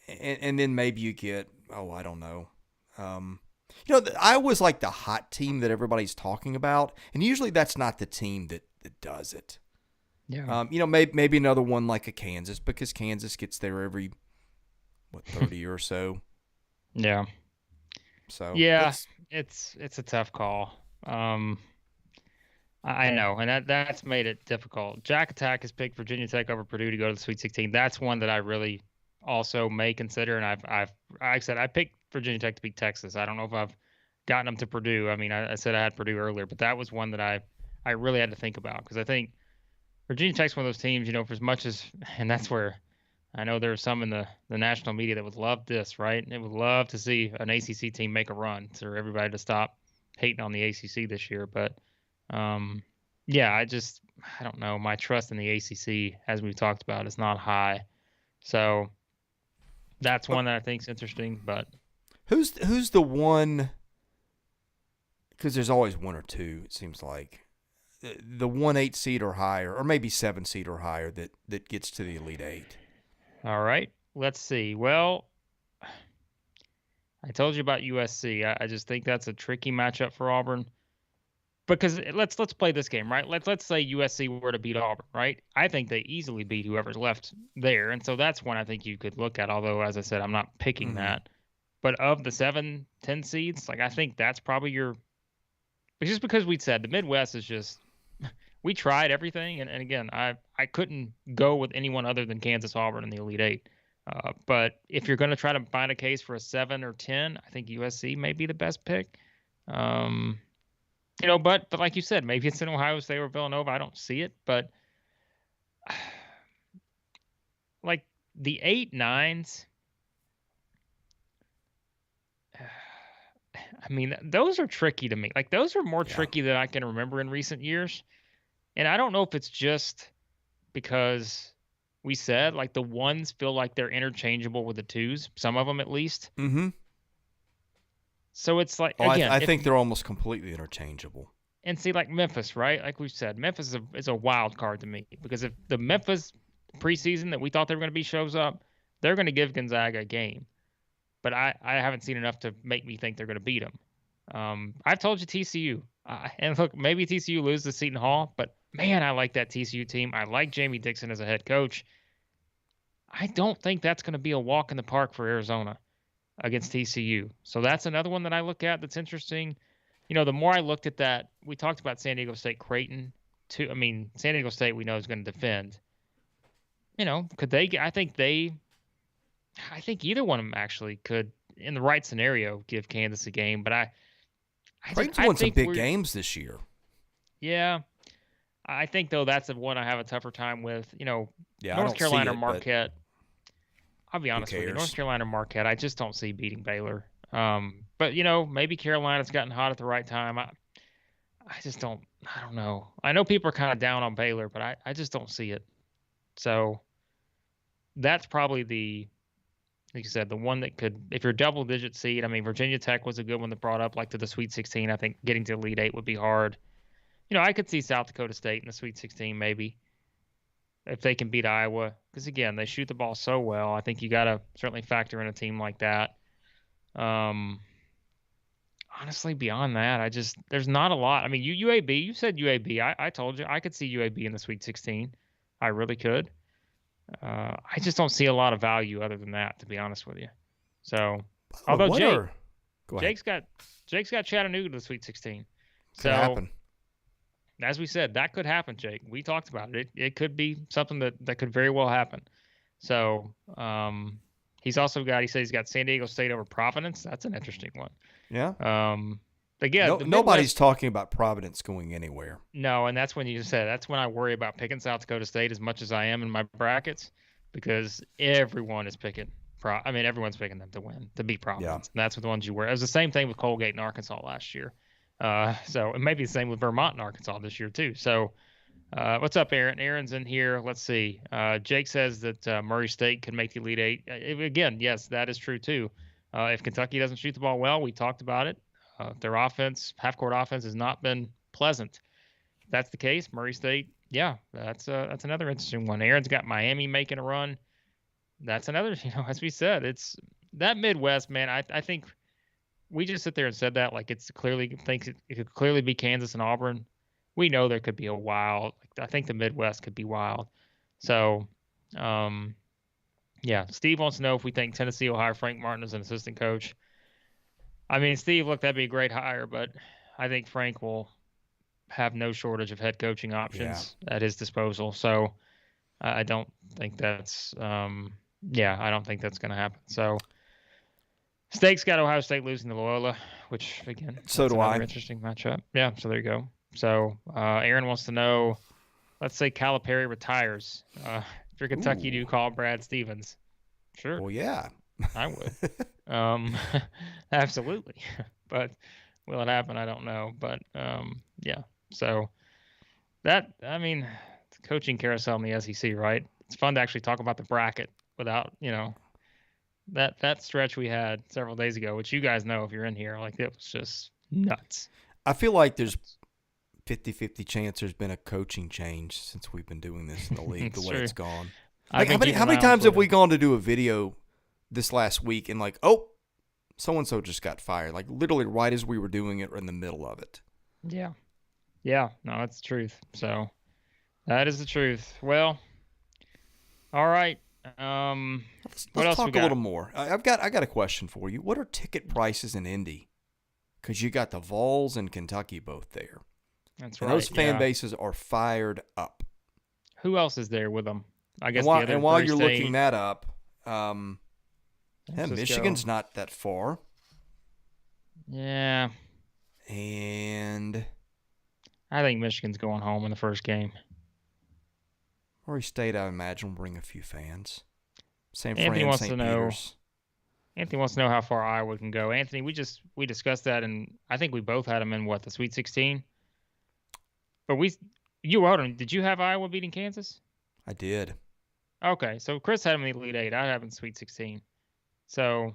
And then maybe you get, I don't know. I was like the hot team that everybody's talking about, and usually that's not the team that does it. yeah, Maybe another one like a Kansas, because Kansas gets there every 30 or so. yeah, So yeah. It's a tough call. I know, and that's made it difficult. Jack Attack has picked Virginia Tech over Purdue to go to the Sweet 16. That's one that I really also may consider, and like I said, I picked Virginia Tech to beat Texas. I don't know if I've gotten them to Purdue. I mean, I said I had Purdue earlier, but that was one that I really had to think about because I think Virginia Tech's one of those teams, for as much as, and that's where I know there are some in the national media that would love this, right? They would love to see an ACC team make a run for everybody to stop hating on the ACC this year. But yeah, I don't know. My trust in the ACC, as we've talked about, is not high. So that's one that I think is interesting. But who's the one? Because there's always one or two. It seems like the 1-8 seed or higher, or maybe 7 seed or higher that gets to the Elite Eight. all right, let's see. Well, I told you about USC. I just think that's a tricky matchup for Auburn. because let's play this game, right? Let's say USC were to beat Auburn, right? I think they easily beat whoever's left there, and so that's one I think you could look at. Although, as I said, I'm not picking Mm-hmm. that. But of the 7-10 seeds, like I think that's probably your. Just because we said the Midwest is just we tried everything, and again, I couldn't go with anyone other than Kansas, Auburn, in the Elite Eight. But if you're going to try to find a case for a 7 or 10, I think USC may be the best pick. But like you said, maybe it's in Ohio State or Villanova. I don't see it, but like the 8-9s, I mean, those are tricky to me. Like those are more tricky than I can remember in recent years. And I don't know if it's just because we said like the ones feel like they're interchangeable with the twos, some of them at least. Mm-hmm. So it's like, again, I think they're almost completely interchangeable. And see, like Memphis, right? Like we've said, Memphis is a wild card to me because if the Memphis preseason that we thought they were going to be shows up, they're going to give Gonzaga a game. But I haven't seen enough to make me think they're going to beat them. I've told you TCU. And look, maybe TCU loses to Seton Hall, but man, I like that TCU team. I like Jamie Dixon as a head coach. I don't think that's going to be a walk in the park for Arizona against TCU. So that's another one that I look at that's interesting. The more I looked at that, we talked about San Diego State Creighton too. I mean, San Diego State we know is going to defend. Could they? I think either one of them actually could, in the right scenario, give Kansas a game. But Creighton's won some big games this year. Yeah, I think though that's the one I have a tougher time with. Yeah, North Carolina or Marquette. I'll be honest with you, North Carolina or Marquette, I just don't see beating Baylor. But maybe Carolina's gotten hot at the right time. I just don't. I don't know. I know people are kind of down on Baylor, but I just don't see it. So that's probably like you said, the one that could, if you're double-digit seed. I mean, Virginia Tech was a good one that brought up like to the Sweet 16. I think getting to Elite Eight would be hard. I could see South Dakota State in the Sweet 16 maybe if they can beat Iowa, because again, they shoot the ball so well. I think you got to certainly factor in a team like that. Honestly, beyond that, there's not a lot. I mean, UAB, you said UAB. I told you I could see UAB in the Sweet 16. I really could. I just don't see a lot of value other than that, to be honest with you. So, although Jake's got Chattanooga to the Sweet 16. Could happen. As we said, that could happen, Jake. We talked about it. It could be something that could very well happen. So, he's also got, he said he's got San Diego State over Providence. That's an interesting one. Yeah. Again, nobody's talking about Providence going anywhere. No, and that's when that's when I worry about picking South Dakota State as much as I am in my brackets, because everyone is picking. Everyone's picking them to win, to beat Providence. Yeah. And that's the ones you worry. It was the same thing with Colgate and Arkansas last year. So it may be the same with Vermont and Arkansas this year too. So, what's up, Aaron? Aaron's in here. Let's see. Jake says that Murray State can make the Elite Eight. Again, yes, that is true too. If Kentucky doesn't shoot the ball well, we talked about it. Their offense, half-court offense, has not been pleasant. If that's the case, Murray State, yeah, that's another interesting one. Aaron's got Miami making a run. That's another, as we said, it's that Midwest, man. I think we just sit there and said that like it could clearly be Kansas and Auburn. We know there could be a wild. I think the Midwest could be wild. So, yeah. Steve wants to know if we think Tennessee will hire Frank Martin as an assistant coach. I mean, Steve, look, that'd be a great hire, but I think Frank will have no shortage of head coaching options at his disposal. So I don't think that's, I don't think that's going to happen. So State's got Ohio State losing to Loyola, which again, so do I. Interesting matchup. Yeah. So there you go. So Aaron wants to know, let's say Calipari retires. If you're Kentucky, do you call Brad Stevens? Sure. Well, yeah. I would. Absolutely. But will it happen? I don't know. But yeah. So that, I mean, it's a coaching carousel in the SEC, right? It's fun to actually talk about the bracket without, that stretch we had several days ago, which you guys know if you're in here, like it was just nuts. I feel like there's 50-50 chance there's been a coaching change since we've been doing this in the league, the way it's gone. Like, how many times have we gone to do a video this last week and like, oh, so-and-so just got fired, like literally right as we were doing it or in the middle of it. Yeah. Yeah, no, that's the truth. So that is the truth. Well, all right. What Let's else we talk a little got? more. I got a question for you. What are ticket prices in Indy? Because you got the Vols and Kentucky both there, That's and right. those fan Yeah. bases are fired up. Who else is there with them? I And guess the while other and while three you're looking state. that up, San yeah, Francisco. Michigan's not that far, Yeah, and I think Michigan's going home in the first game. Murray State, I imagine, will bring a few fans. San Anthony Fran, wants to St. know. Peter's. Anthony wants to know how far Iowa can go. Anthony, we discussed that, and I think we both had them in the Sweet 16. But you wrote them. Did you have Iowa beating Kansas? I did. Okay, so Chris had them in the Elite Eight. I have them in Sweet 16. So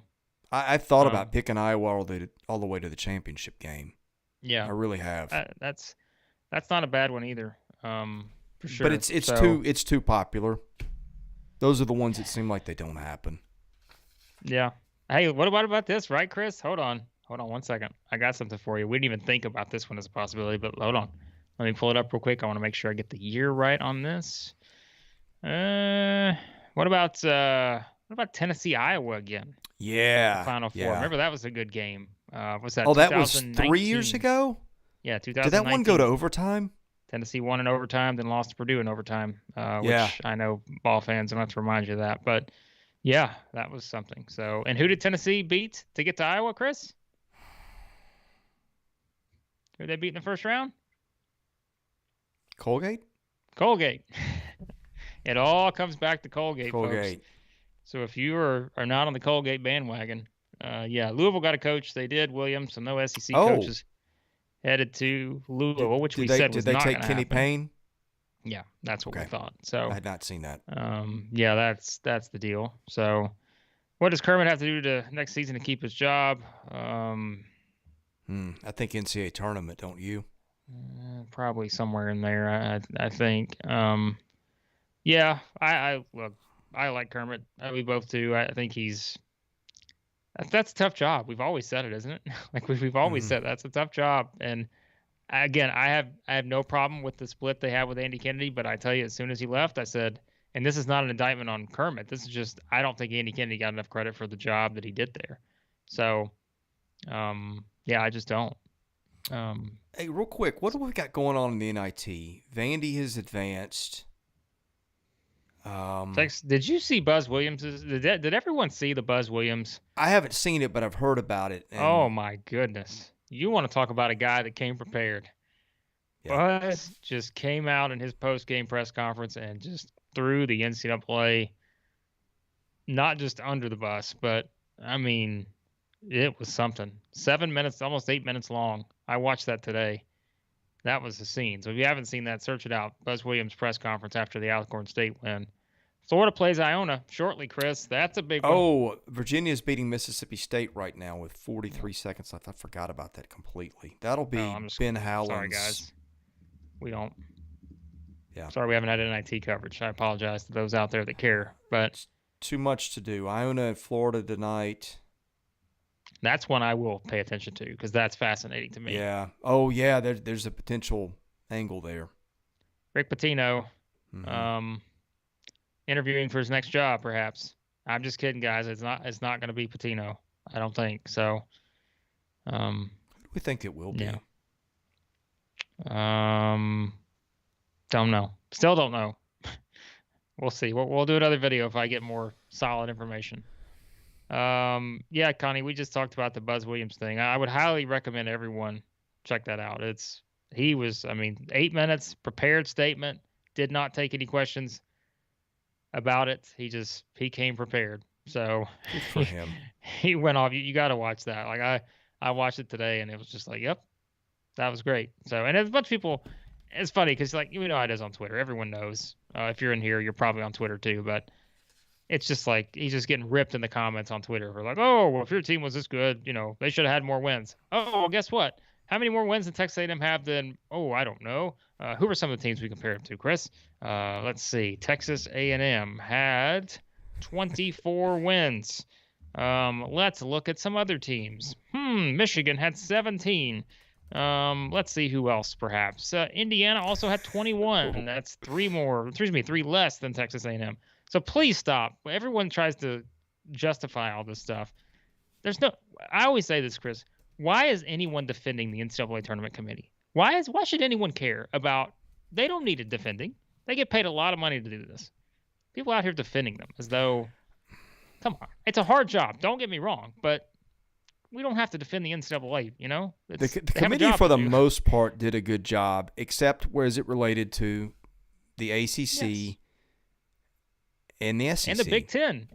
I've thought about picking Iowa all the way to the championship game. yeah, I really have. that's not a bad one either. For sure. But it's too popular. Those are the ones that seem like they don't happen. Yeah. Hey, what about this, right, Chris? Hold on 1 second. I got something for you. We didn't even think about this one as a possibility, but hold on. Let me pull it up real quick. I want to make sure I get the year right on this. What about Tennessee, Iowa again? Yeah. Final Four. Yeah. Remember that was a good game. What's that? Oh, that was 3 years 2019? ago? Yeah, Did 2019. that one go to overtime? Tennessee won in overtime, then lost to Purdue in overtime, Yeah. which I know ball fans don't have to remind you of that. But yeah, that was something. So, and who did Tennessee beat to get to Iowa, Chris? Who did they beat in the first round? Colgate? Colgate. It all comes back to Colgate, Colgate. folks. So if you are not on the Colgate bandwagon, yeah, Louisville got a coach. They did, Williams, so no SEC coaches headed to Louisville, which we said was not going to happen. Did they take Kenny Payne? Yeah, that's what we thought. So I had not seen that. Yeah, that's the deal. So what does Kermit have to do to next season to keep his job? I think NCAA tournament, don't you? Probably somewhere in there. I think. Yeah, I look. I like Kermit. We both do. I think that's a tough job. We've always said it, isn't it? Like we've always said that's a tough job. And again, I have no problem with the split they have with Andy Kennedy, but I tell you, as soon as he left, I said, and this is not an indictment on Kermit. This is just I don't think Andy Kennedy got enough credit for the job that he did there. So, yeah, I just don't. Hey, real quick, what do we got going on in the NIT? Vandy has advanced. Did you see Buzz Williams? Did everyone see the Buzz Williams? I haven't seen it, but I've heard about it. Oh my goodness! You want to talk about a guy that came prepared? Yeah. Buzz just came out in his post-game press conference and just threw the NCAA not just under the bus, but I mean, it was something. 7 minutes, almost 8 minutes long. I watched that today. That was the scene. So if you haven't seen that, search it out. Buzz Williams press conference after the Alcorn State win. Florida plays Iona shortly, Chris. That's a big one. Oh, Virginia's beating Mississippi State right now with 43 seconds left. I forgot about that completely. That'll be Ben Howland's. Sorry, guys. We don't. Yeah. Sorry we haven't had NIT coverage. I apologize to those out there that care. But it's too much to do. Iona and Florida tonight. That's one I will pay attention to because that's fascinating to me. Yeah. Oh, yeah. There's a potential angle there. Rick Pitino, interviewing for his next job, perhaps. I'm just kidding, guys. It's not going to be Pitino. I don't think so. Who do we think it will be? Yeah. Don't know. Still don't know. We'll see. We'll do another video if I get more solid information. Yeah, Connie, we just talked about the Buzz Williams thing. I would highly recommend everyone check that out. 8 minutes, prepared statement, did not take any questions about it. He came prepared. So good for him. He went off. You got to watch that. Like I watched it today and it was just like, yep, that was great. So, and there's a bunch of people, it's funny because like, you know how it is on Twitter. Everyone knows. If you're in here, you're probably on Twitter too, but it's just like he's just getting ripped in the comments on Twitter for like, oh, well, if your team was this good, they should have had more wins. Oh, well, guess what? How many more wins did Texas A&M have than? Oh, I don't know. Who were some of the teams we compared them to, Chris? Let's see. Texas A&M had 24 wins. Let's look at some other teams. Michigan had 17. Let's see who else perhaps. Indiana also had 21. That's three less than Texas A&M. So please stop. Everyone tries to justify all this stuff. I always say this, Chris. Why is anyone defending the NCAA Tournament Committee? Why should anyone care about? They don't need it defending. They get paid a lot of money to do this. People out here defending them as though, come on, it's a hard job. Don't get me wrong, but we don't have to defend the NCAA. The committee for the most part did a good job, except where is it related to the ACC and the SEC and the Big Ten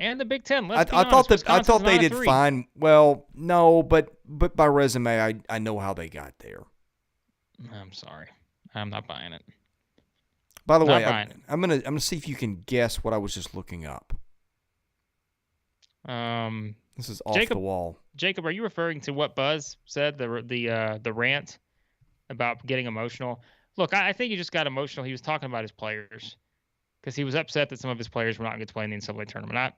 I thought they did fine. Well, no, but by resume, I know how they got there. I'm sorry, I'm not buying it. By the way, I'm gonna see if you can guess what I was just looking up. This is off the wall. Jacob, are you referring to what Buzz said, the rant about getting emotional? Look, I think he just got emotional. He was talking about his players because he was upset that some of his players were not going to play in the NCAA tournament.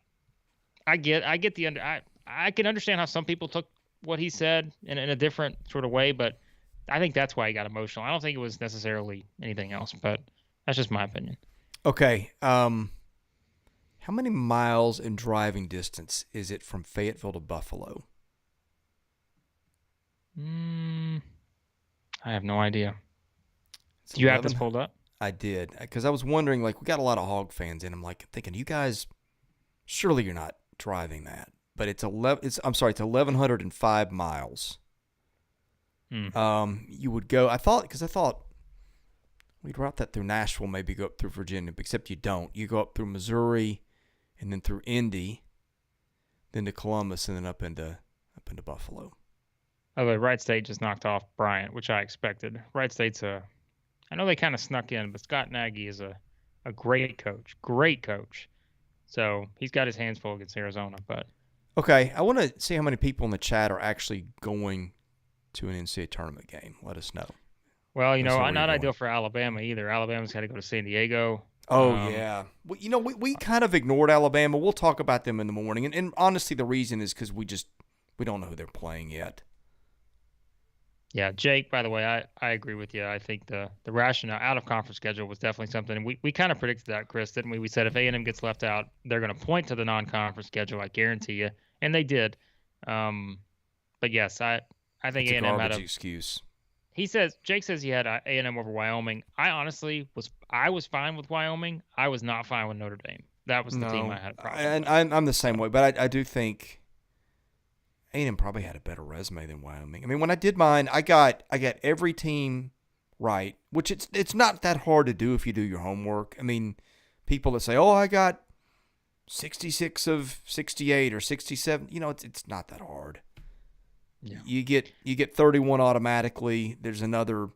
I can understand how some people took what he said in a different sort of way, but I think that's why he got emotional. I don't think it was necessarily anything else, but that's just my opinion. Okay. How many miles in driving distance is it from Fayetteville to Buffalo? I have no idea. Do you have this pulled up? I did, because I was wondering, we got a lot of Hog fans in. I'm thinking, you guys, surely you're not driving that. But it's 1,105 miles. You would go. I thought we'd route that through Nashville, maybe go up through Virginia, except you don't. You go up through Missouri, and then through Indy, then to Columbus, and then up into Buffalo. Oh, the Wright State just knocked off Bryant, which I expected. Wright State's I know they kind of snuck in, but Scott Nagy is a great coach. So he's got his hands full against Arizona. But okay, I want to see how many people in the chat are actually going to an NCAA tournament game. Let us know. Well, not ideal for Alabama either. Alabama's got to go to San Diego. Oh, yeah. Well, we kind of ignored Alabama. We'll talk about them in the morning. And honestly, the reason is because we don't know who they're playing yet. Yeah, Jake, by the way, I agree with you. I think the rationale out-of-conference schedule was definitely something. We kind of predicted that, Chris, didn't we? We said if A&M gets left out, they're going to point to the non-conference schedule, I guarantee you. And they did. But, yes, I think A&M had a excuse. Jake says he had A&M over Wyoming. I honestly was fine with Wyoming. I was not fine with Notre Dame. That was the team I had a problem with. I'm the same way, but I do think A&M probably had a better resume than Wyoming. I mean, when I did mine, I got every team right, which it's not that hard to do if you do your homework. I mean, people that say, "Oh, I got 66 of 68 or 67," it's not that hard. Yeah. You get 31 automatically. There's another,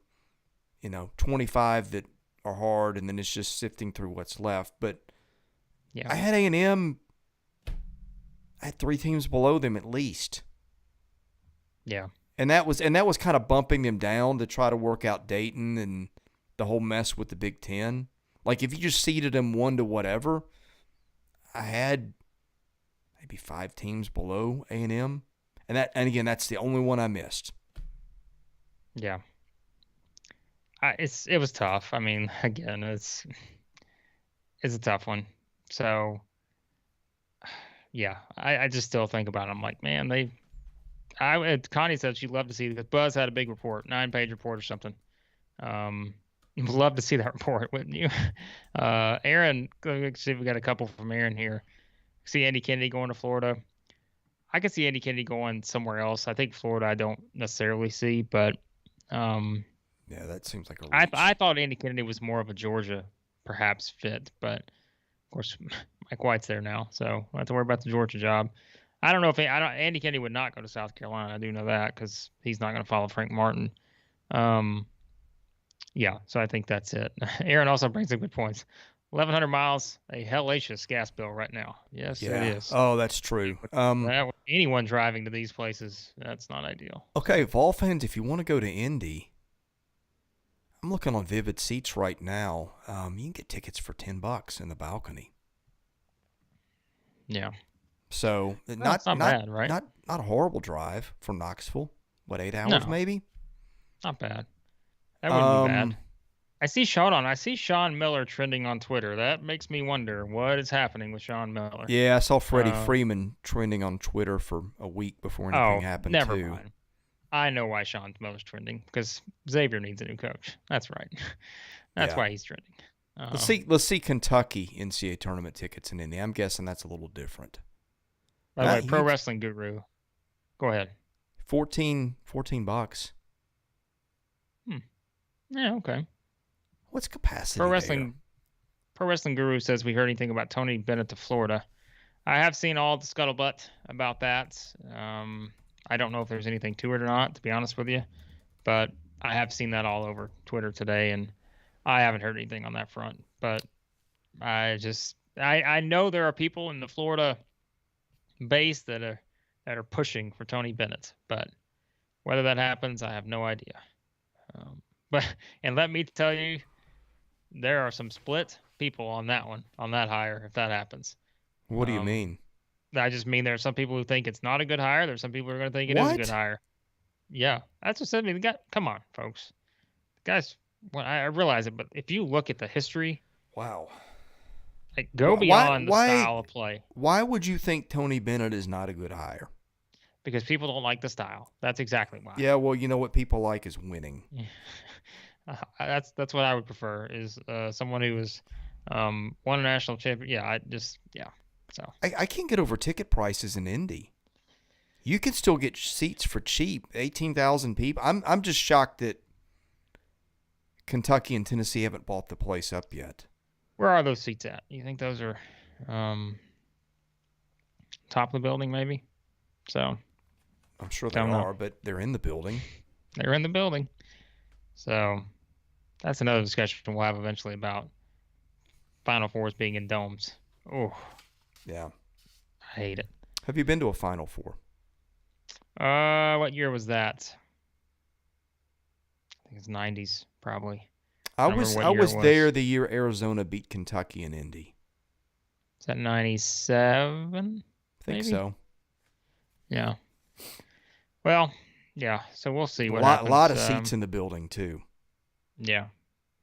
25 that are hard, and then it's just sifting through what's left. But yeah, I had A&M. I had three teams below them at least. Yeah, and that was kind of bumping them down to try to work out Dayton and the whole mess with the Big Ten. Like if you just seeded them 1 to whatever, I had maybe 5 teams below A&M. And again, that's the only one I missed. Yeah, it was tough. I mean, again, it's a tough one. So, yeah, I just still think about it. I'm like, man, Connie said she'd love to see this. Buzz had a big report, 9-page report or something. You'd love to see that report, wouldn't you? Aaron, let's see if we got a couple from Aaron here. See Andy Kennedy going to Florida. I could see Andy Kennedy going somewhere else. I think Florida I don't necessarily see, but yeah, that seems like a reach. I thought Andy Kennedy was more of a Georgia perhaps fit, but of course Mike White's there now, so I don't have to worry about the Georgia job. I don't know if Andy Kennedy would not go to South Carolina. I do know that because he's not going to follow Frank Martin. Yeah, so I think that's it. Aaron also brings up good points. 1,100 miles, a hellacious gas bill right now. Yes, yeah. It is. Oh, that's true. Anyone driving to these places, that's not ideal. Okay, Vol fans, if you want to go to Indy, I'm looking on Vivid Seats right now. You can get tickets for $10 in the balcony. Yeah. So not bad, right? Not a horrible drive from Knoxville. What, 8 hours maybe? Not bad. That wouldn't be bad. Um, I see Sean Miller trending on Twitter. That makes me wonder what is happening with Sean Miller. yeah, I saw Freddie Uh, Freeman trending on Twitter for a week before anything oh, happened never too. mind. I know why Sean Miller's trending, because Xavier needs a new coach. That's right. That's Yeah. why he's trending. Let's see Kentucky NCAA tournament tickets in Indy. I'm guessing that's a little different. By the way, Pro Huge. Wrestling Guru. Go ahead. $14. Yeah, okay. What's capacity Pro there? Wrestling Guru says we heard anything about Tony Bennett to Florida. I have seen all the scuttlebutt about that. I don't know if there's anything to it or not, to be honest with you, but I have seen that all over Twitter today, and I haven't heard anything on that front. But I know there are people in the Florida base that are pushing for Tony Bennett, but whether that happens, I have no idea. And let me tell you, there are some split people on that hire if that happens. What do you mean? I just mean there are some people who think it's not a good hire. There's some people who are going to think it is a good hire. Yeah, that's what said me. Come on, folks. The guys, well, I realize it, but if you look at the history, Wow. like go beyond the style of play. Why would you think Tony Bennett is not a good hire? Because people don't like the style. That's exactly why. Yeah, well, you know what people like is winning. That's what I would prefer is someone who has won a national champion. Yeah, So I can't get over ticket prices in Indy. You can still get seats for cheap, 18,000 people. I'm just shocked that Kentucky and Tennessee haven't bought the place up yet. Where are those seats at? You think those are top of the building, maybe? So I'm sure they are, but they're in the building. They're in the building. So that's another discussion we'll have eventually about Final Fours being in domes. Oh, yeah. I hate it. Have you been to a Final Four? What year was that? I think it's 90s, probably. I was there the year Arizona beat Kentucky in Indy. Is that 97? I think so. Yeah. Well, yeah. So we'll see what happens. A lot of seats in the building too. Yeah.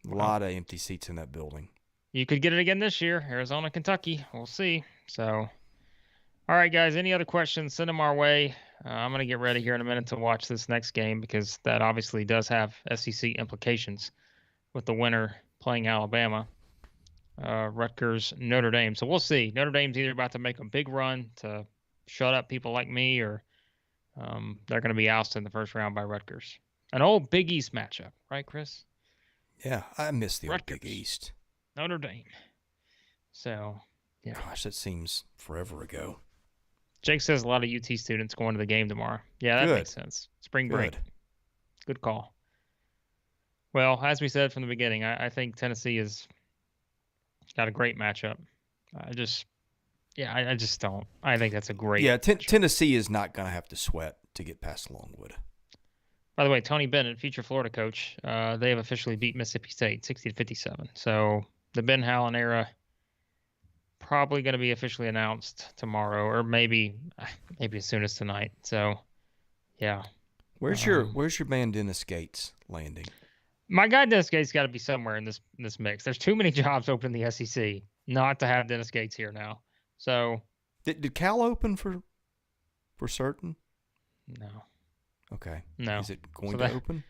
A lot of empty seats in that building. You could get it again this year, Arizona, Kentucky. We'll see. So, all right, guys. Any other questions? Send them our way. I'm going to get ready here in a minute to watch this next game because that obviously does have SEC implications with the winner playing Alabama, Rutgers, Notre Dame. So we'll see. Notre Dame's either about to make a big run to shut up people like me or they're going to be ousted in the first round by Rutgers. An old Big East matchup, right, Chris? Yeah, I miss the Rutgers, old Big East. Notre Dame. So, yeah. Gosh, that seems forever ago. Jake says a lot of UT students going to the game tomorrow. Yeah, that makes sense. Spring break. Good call. Well, as we said from the beginning, I think Tennessee has got a great matchup. I just don't. I think that's a great. Yeah, Tennessee is not going to have to sweat to get past Longwood. By the way, Tony Bennett, future Florida coach, they have officially beat Mississippi State 60-57. So the Ben Howland era probably going to be officially announced tomorrow, or maybe as soon as tonight. So, yeah. Where's your man Dennis Gates landing? My guy Dennis Gates got to be somewhere in this mix. There's too many jobs open in the SEC not to have Dennis Gates here now. So did Cal open for certain? No. Okay. No. Is it going to open?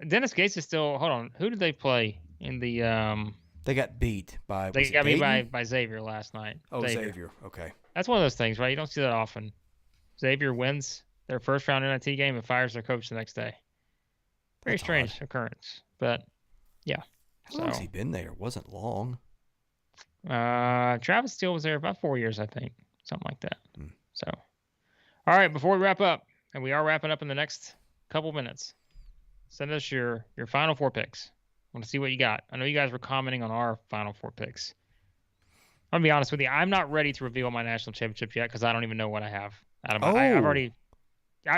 Dennis Gates is still. Hold on. Who did they play in the? They got beat by. They got beat by Xavier last night. Oh, Xavier. Okay. That's one of those things, right? You don't see that often. Xavier wins their first round NIT game and fires their coach the next day. Very strange occurrence, but yeah. How long has he been there? It wasn't long. Travis Steele was there about 4 years, I think, something like that. So, all right. Before we wrap up, and we are wrapping up in the next couple minutes, send us your Final Four picks. I want to see what you got. I know you guys were commenting on our Final Four picks. I'm going to be honest with you. I'm not ready to reveal my national championship yet because I don't even know what I have. I've already.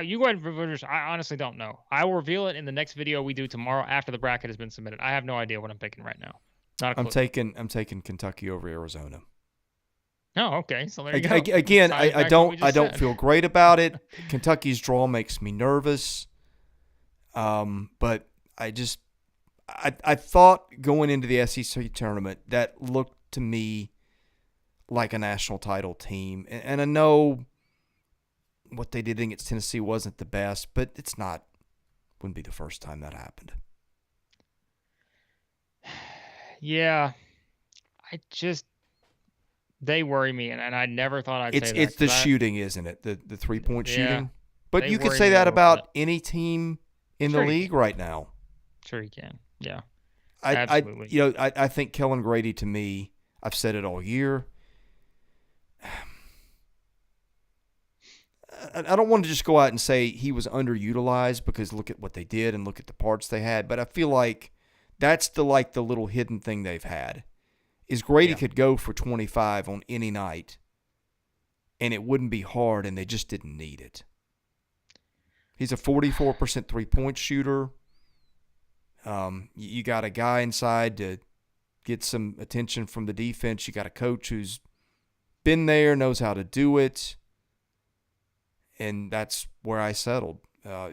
You go ahead and reveal yours. I honestly don't know. I will reveal it in the next video we do tomorrow after the bracket has been submitted. I have no idea what I'm picking right now. Not a clue. I'm taking Kentucky over Arizona. Oh, okay. So there you go. Again, I don't feel great about it. Kentucky's draw makes me nervous. But I thought going into the SEC tournament that looked to me like a national title team. And I know what they did against Tennessee wasn't the best, but wouldn't be the first time that happened. Yeah, they worry me, and I never thought I'd say that. It's the shooting, isn't it? The 3-point shooting. But you could worry say me a that little about bit. any team in Sure the you league right now. Sure you can. Yeah, I absolutely. I think Kellen Grady, to me, I've said it all year. I don't want to just go out and say he was underutilized, because look at what they did and look at the parts they had. But I feel like that's the little hidden thing they've had. Is Grady could go for 25 on any night, and it wouldn't be hard, and they just didn't need it. He's a 44% 3-point shooter. You got a guy inside to get some attention from the defense. You got a coach who's been there, knows how to do it. And that's where I settled.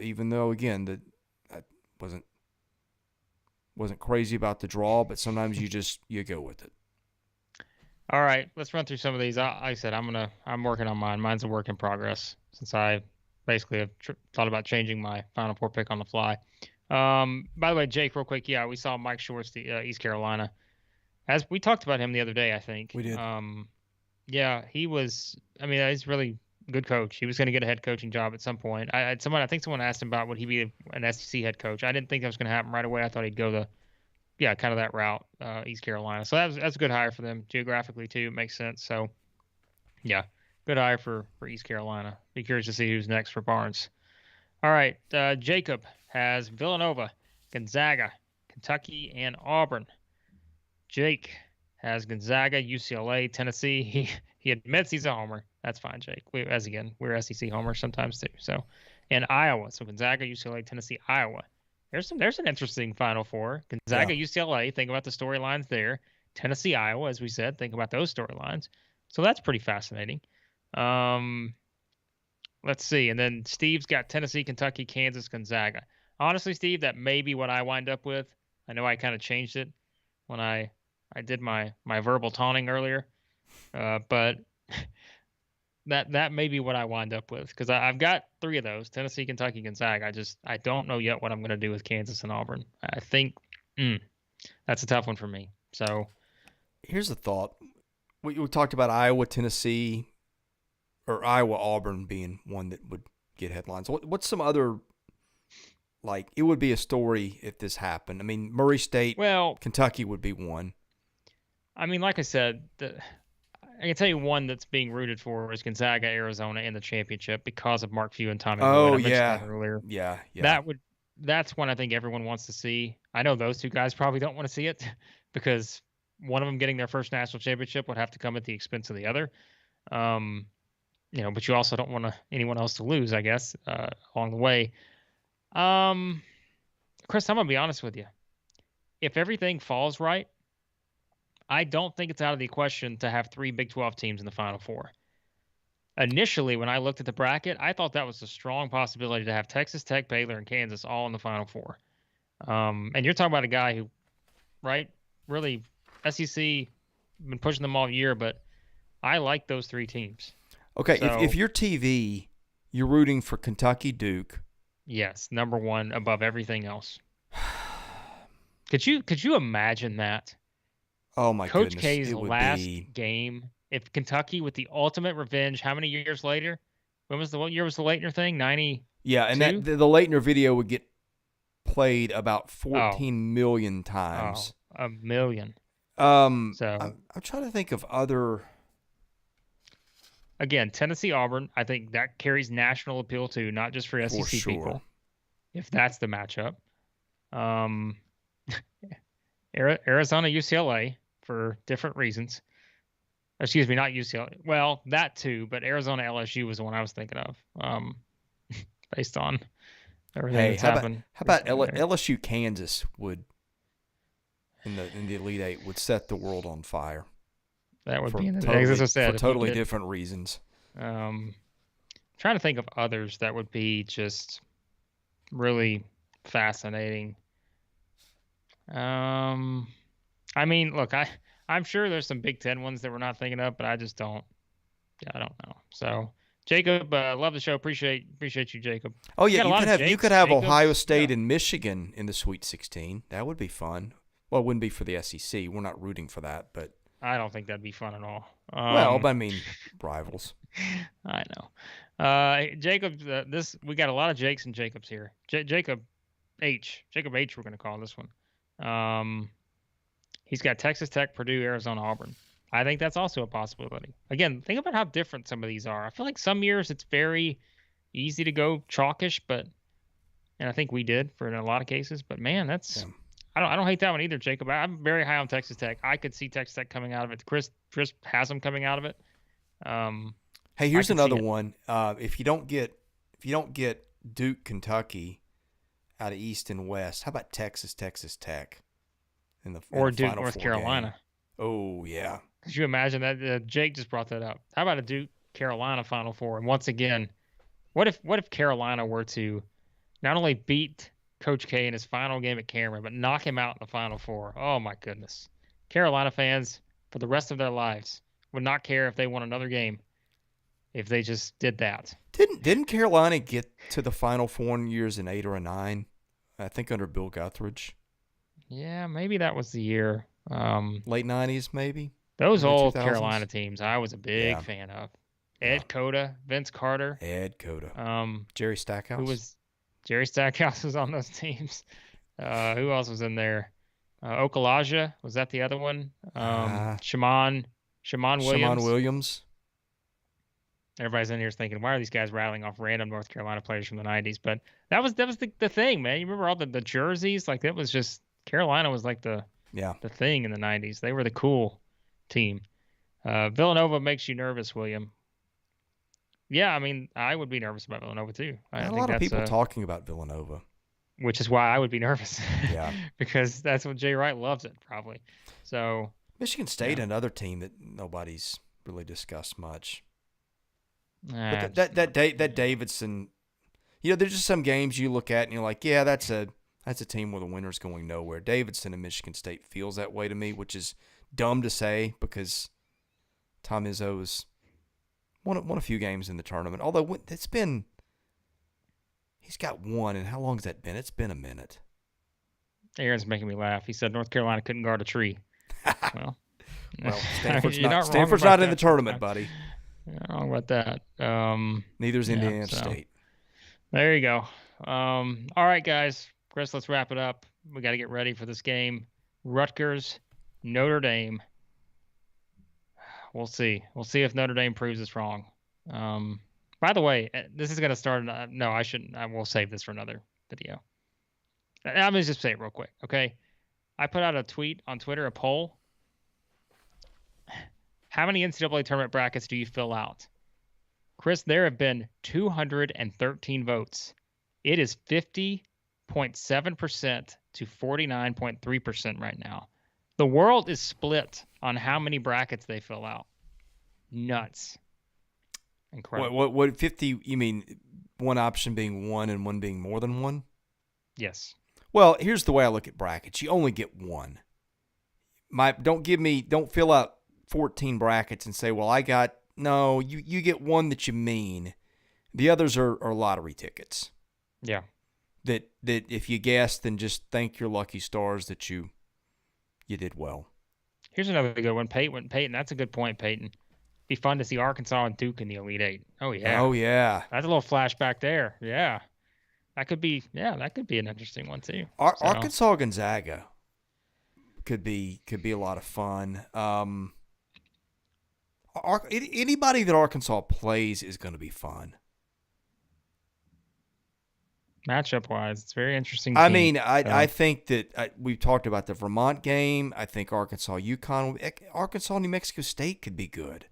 Even though, again, I wasn't crazy about the draw, but sometimes you go with it. All right, let's run through some of these. I said I'm working on mine. Mine's a work in progress, since I basically have thought about changing my Final Four pick on the fly. By the way, Jake, real quick, we saw Mike Shorts, the East Carolina. As we talked about him the other day, I think. We did. Yeah, he was. I mean, he's really good coach. He was going to get a head coaching job at some point. I think someone asked him about would he be an SEC head coach. I didn't think that was going to happen right away. I thought he'd go kind of that route, East Carolina. So that's a good hire for them geographically too. It makes sense. So yeah, good hire for East Carolina. Be curious to see who's next for Barnes. All right, Jacob has Villanova, Gonzaga, Kentucky, and Auburn. Jake has Gonzaga, UCLA, Tennessee. He admits he's a homer. That's fine, Jake. We're SEC homers sometimes too. So, and Iowa. So Gonzaga, UCLA, Tennessee, Iowa. There's an interesting Final Four. Gonzaga, UCLA. Think about the storylines there. Tennessee, Iowa, as we said. Think about those storylines. So that's pretty fascinating. Let's see. And then Steve's got Tennessee, Kentucky, Kansas, Gonzaga. Honestly, Steve, that may be what I wind up with. I know I kind of changed it when I did my verbal taunting earlier, but that may be what I wind up with, because I've got 3 of those: Tennessee, Kentucky, Gonzaga. I don't know yet what I'm going to do with Kansas and Auburn. I think that's a tough one for me. So here's a thought. We talked about Iowa, Tennessee, or Iowa, Auburn being one that would get headlines. What's some other, like, it would be a story if this happened? I mean, Murray State, Kentucky would be one. I mean, like I said, I can tell you one that's being rooted for is Gonzaga, Arizona in the championship because of Mark Few and Tommy Lloyd. I mentioned that earlier. Yeah. That's one I think everyone wants to see. I know those 2 guys probably don't want to see it, because one of them getting their first national championship would have to come at the expense of the other. But you also don't want anyone else to lose, I guess, along the way. Chris, I'm gonna be honest with you. If everything falls right, I don't think it's out of the question to have 3 Big 12 teams in the Final Four. Initially, when I looked at the bracket, I thought that was a strong possibility to have Texas Tech, Baylor, and Kansas all in the Final Four. And you're talking about a guy who, right, really, SEC, been pushing them all year, but I like those 3 teams. Okay, so, if you're TV, you're rooting for Kentucky, Duke. Yes, number 1 above everything else. Could you imagine that? Oh my Coach goodness! K's last game. If Kentucky, with the ultimate revenge, how many years later? What year was the Leitner thing? 90. Yeah, and that the Leitner video would get played about 14 million times. Oh, a million. So I'm trying to think of other. Again, Tennessee, Auburn. I think that carries national appeal too, not just for SEC people. If that's the matchup. Arizona, UCLA for different reasons. Excuse me, not UCLA. Well, that too, but Arizona, LSU was the one I was thinking of, based on everything that's happened. How about LSU, Kansas would in the Elite Eight would set the world on fire. That would be as I said, for totally different reasons. Trying to think of others that would be just really fascinating. I mean, look, I'm sure there's some Big Ten ones that we're not thinking of, but I just don't. Yeah, I don't know. So, Jacob, love the show. Appreciate you, Jacob. Oh yeah, Got a lot of you could Jakes, have Jacobs. Ohio State Yeah. and Michigan in the Sweet 16. That would be fun. Well, it wouldn't be for the SEC. We're not rooting for that, but I don't think that'd be fun at all. well, I mean, rivals. I know. Jacob, we got a lot of Jakes and Jacobs here. Jacob H. We're going to call this one. He's got Texas Tech, Purdue, Arizona, Auburn. I think that's also a possibility. Again, think about how different some of these are. I feel like some years it's very easy to go chalkish, and I think we did for in a lot of cases. But man, that's I don't hate that one either, Jacob. I'm very high on Texas Tech. I could see Texas Tech coming out of it. Chris has them coming out of it. Hey, here's another one. If you don't get Duke, Kentucky out of East and West, how about Texas Tech in the or the Duke, Final North Four Carolina? Game? Oh yeah. Could you imagine that? Jake just brought that up. How about a Duke Carolina Final Four? And once again, what if Carolina were to not only beat Coach K in his final game at Cameron, but knock him out in the Final Four? Oh my goodness. Carolina fans for the rest of their lives would not care if they won another game if they just did that. Didn't Carolina get to the Final Four in years in 8 or 9? I think under Bill Guthridge. Yeah, maybe that was the year. Late 90s, maybe. Those old 2000s? Carolina teams, I was a big fan of. Ed Cota, Vince Carter. Jerry Stackhouse. Who was Jerry Stackhouse was on those teams. Who else was in there? Okalaja, was that the other one? Shaman Williams. Everybody's in here thinking, why are these guys rattling off random North Carolina players from the 90s? But that was the thing, man. You remember all the jerseys? Like, that was just Carolina was like the thing in the 90s. They were the cool team. Villanova makes you nervous, William. Yeah, I mean, I would be nervous about Villanova too. A lot of people talking about Villanova. Which is why I would be nervous. Yeah. Because that's what Jay Wright loves it, probably. So Michigan State, another team that nobody's really discussed much. But that Davidson, there's just some games you look at and you're like, yeah, that's a team where the winner's going nowhere. Davidson and Michigan State feels that way to me, which is dumb to say because Tom Izzo has won a few games in the tournament. Although he's got one, and how long has that been? It's been a minute. Aaron's making me laugh. He said North Carolina couldn't guard a tree. Well, Stanford's not in the tournament, buddy. You're not wrong about that. Neither's Indiana State. There you go. All right, guys. Chris, let's wrap it up. We got to get ready for this game. Rutgers, Notre Dame. We'll see. We'll see if Notre Dame proves us wrong. By the way, this is going to start. No, I shouldn't. I will save this for another video. I'm going to just say it real quick, okay? I put out a tweet on Twitter, a poll. How many NCAA tournament brackets do you fill out? Chris, there have been 213 votes. It is 50.7% to 49.3% right now. The world is split on how many brackets they fill out. Nuts. Incredible. What 50, you mean one option being one and one being more than one? Yes. Well, here's the way I look at brackets. You only get one. Don't fill out 14 brackets and say, well, you get one that you mean. The others are lottery tickets. Yeah. That if you guess, then just thank your lucky stars that you did well. Here's another good one. Peyton, that's a good point, Peyton. Be fun to see Arkansas and Duke in the Elite Eight. Oh, yeah. Oh, yeah. That's a little flashback there. Yeah. That could be an interesting one, too. Arkansas Gonzaga could be a lot of fun. Anybody that Arkansas plays is going to be fun. Matchup-wise, it's very interesting. I mean, I think that we've talked about the Vermont game. I think Arkansas, New Mexico State could be good.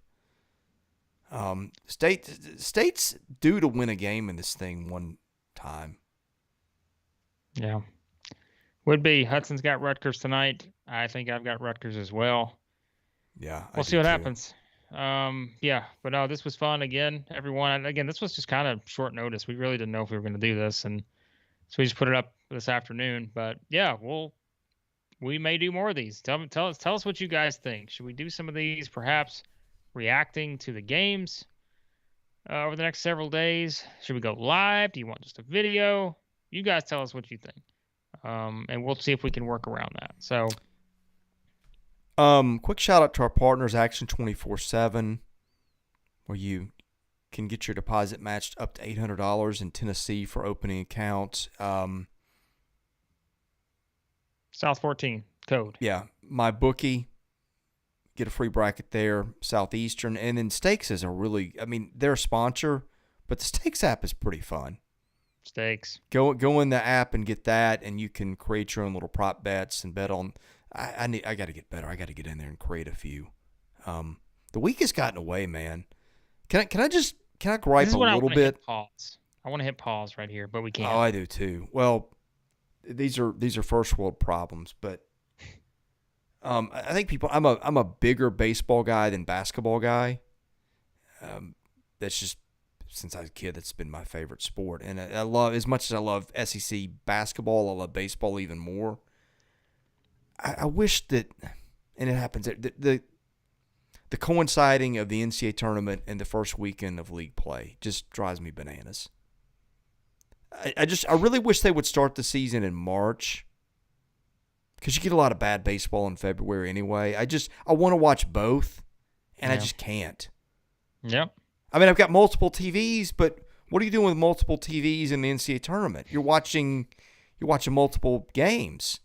State's due to win a game in this thing one time. Yeah. Would be. Hudson's got Rutgers tonight. I think I've got Rutgers as well. Yeah. We'll see what happens. But no, this was fun again, everyone. Again, this was just kind of short notice. We really didn't know if we were going to do this, and so we just put it up this afternoon. But yeah, we may do more of these. Tell us what you guys think. Should we do some of these, perhaps reacting to the games over the next several days? Should we go live? Do you want just a video? You guys tell us what you think, and we'll see if we can work around that. So, quick shout out to our partners, Action 24/7, where you can get your deposit matched up to $800 in Tennessee for opening accounts. South 14 code. Yeah, my bookie, get a free bracket there. Southeastern, and then Stakes is they're a sponsor, but the Stakes app is pretty fun. Stakes. Go in the app and get that, and you can create your own little prop bets and bet on. I got to get better. I got to get in there and create a few. The week has gotten away, man. Can I gripe a little bit? Pause. I want to hit pause right here, but we can't. Oh, I do too. Well, these are first world problems, but I think I'm a bigger baseball guy than basketball guy. That's just, since I was a kid, that's been my favorite sport, and I love, as much as I love SEC basketball, I love baseball even more. I wish that, and it happens, the coinciding of the NCAA tournament and the first weekend of league play just drives me bananas. I really wish they would start the season in March, because you get a lot of bad baseball in February anyway. I want to watch both, and I just can't. Yep. I mean, I've got multiple TVs, but what are you doing with multiple TVs in the NCAA tournament? You're watching multiple games.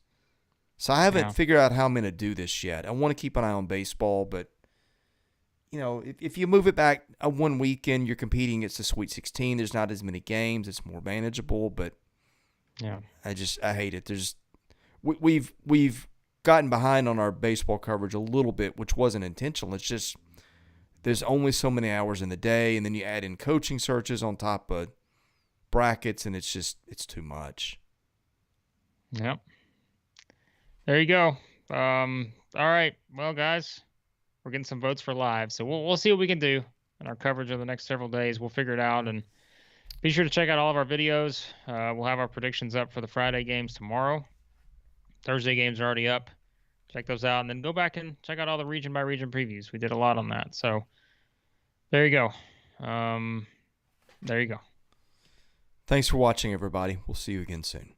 So I haven't figured out how I'm going to do this yet. I want to keep an eye on baseball, but if you move it back one weekend, you're competing. It's the Sweet 16. There's not as many games. It's more manageable, but yeah, I hate it. We've gotten behind on our baseball coverage a little bit, which wasn't intentional. It's just there's only so many hours in the day, and then you add in coaching searches on top of brackets, and it's too much. Yep. There you go. All right. Well, guys, we're getting some votes for live, so we'll see what we can do in our coverage over the next several days. We'll figure it out, and be sure to check out all of our videos. We'll have our predictions up for the Friday games tomorrow. Thursday games are already up. Check those out, and then go back and check out all the region by region previews. We did a lot on that, so there you go. There you go. Thanks for watching, everybody. We'll see you again soon.